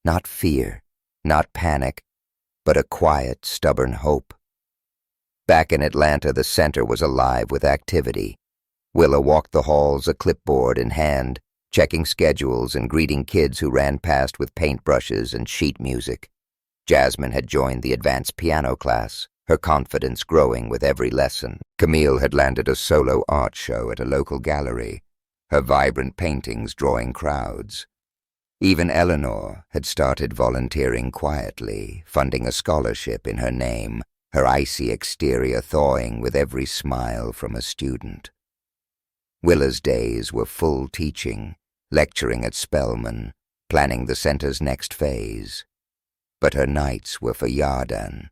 not fear, not panic, but a quiet, stubborn hope. Back in Atlanta, the center was alive with activity. Willa walked the halls, a clipboard in hand, checking schedules and greeting kids who ran past with paintbrushes and sheet music. Jasmine had joined the advanced piano class, her confidence growing with every lesson. Camille had landed a solo art show at a local gallery, her vibrant paintings drawing crowds. Even Eleanor had started volunteering quietly, funding a scholarship in her name, her icy exterior thawing with every smile from a student. Willa's days were full teaching, lecturing at Spelman, planning the center's next phase. But her nights were for Yardan,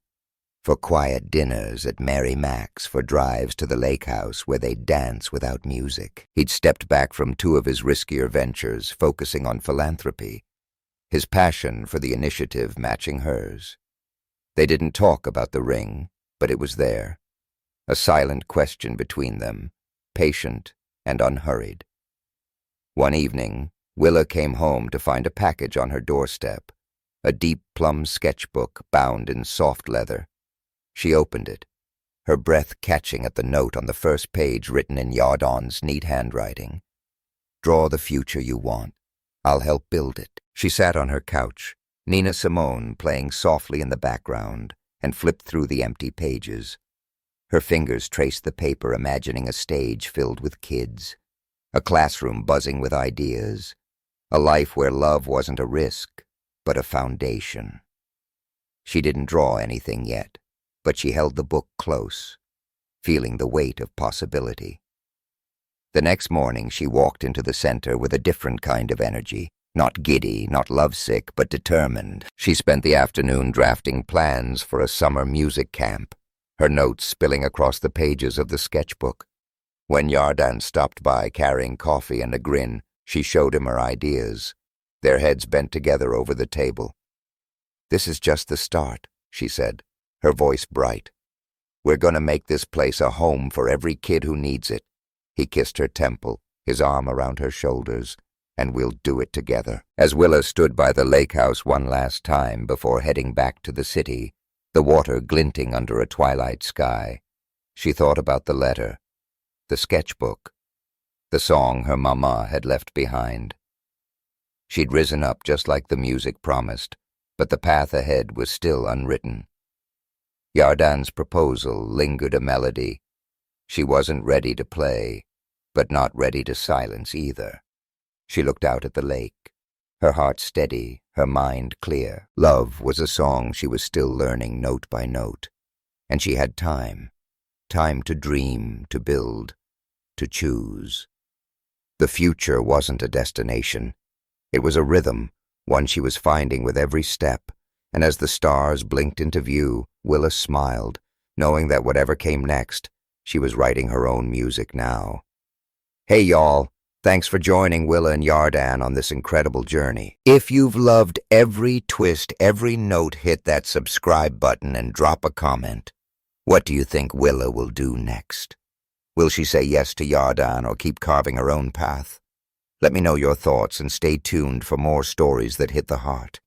for quiet dinners at Mary Mac's, for drives to the lake house where they'd dance without music. He'd stepped back from 2 of his riskier ventures, focusing on philanthropy, his passion for the initiative matching hers. They didn't talk about the ring, but it was there, a silent question between them, patient and unhurried. One evening, Willa came home to find a package on her doorstep, a deep plum sketchbook bound in soft leather. She opened it, her breath catching at the note on the first page written in Yardan's neat handwriting. "Draw the future you want. I'll help build it." She sat on her couch, Nina Simone playing softly in the background, and flipped through the empty pages. Her fingers traced the paper, imagining a stage filled with kids, a classroom buzzing with ideas, a life where love wasn't a risk, but a foundation. She didn't draw anything yet, but she held the book close, feeling the weight of possibility. The next morning she walked into the center with a different kind of energy, not giddy, not lovesick, but determined. She spent the afternoon drafting plans for a summer music camp, her notes spilling across the pages of the sketchbook. When Yardan stopped by carrying coffee and a grin, she showed him her ideas, their heads bent together over the table. "This is just the start," she said, her voice bright. "We're going to make this place a home for every kid who needs it." He kissed her temple, his arm around her shoulders. "And we'll do it together." As Willa stood by the lake house one last time before heading back to the city, the water glinting under a twilight sky, she thought about the letter, the sketchbook, the song her mama had left behind. She'd risen up just like the music promised, but the path ahead was still unwritten. Yardan's proposal lingered a melody. She wasn't ready to play, but not ready to silence either. She looked out at the lake, her heart steady, her mind clear. Love was a song she was still learning note by note, and she had time to dream, to build, to choose. The future wasn't a destination. It was a rhythm, one she was finding with every step, and as the stars blinked into view, Willa smiled, knowing that whatever came next, she was writing her own music now. Hey y'all, thanks for joining Willa and Yardan on this incredible journey. If you've loved every twist, every note, hit that subscribe button and drop a comment. What do you think Willa will do next? Will she say yes to Yardan or keep carving her own path? Let me know your thoughts and stay tuned for more stories that hit the heart.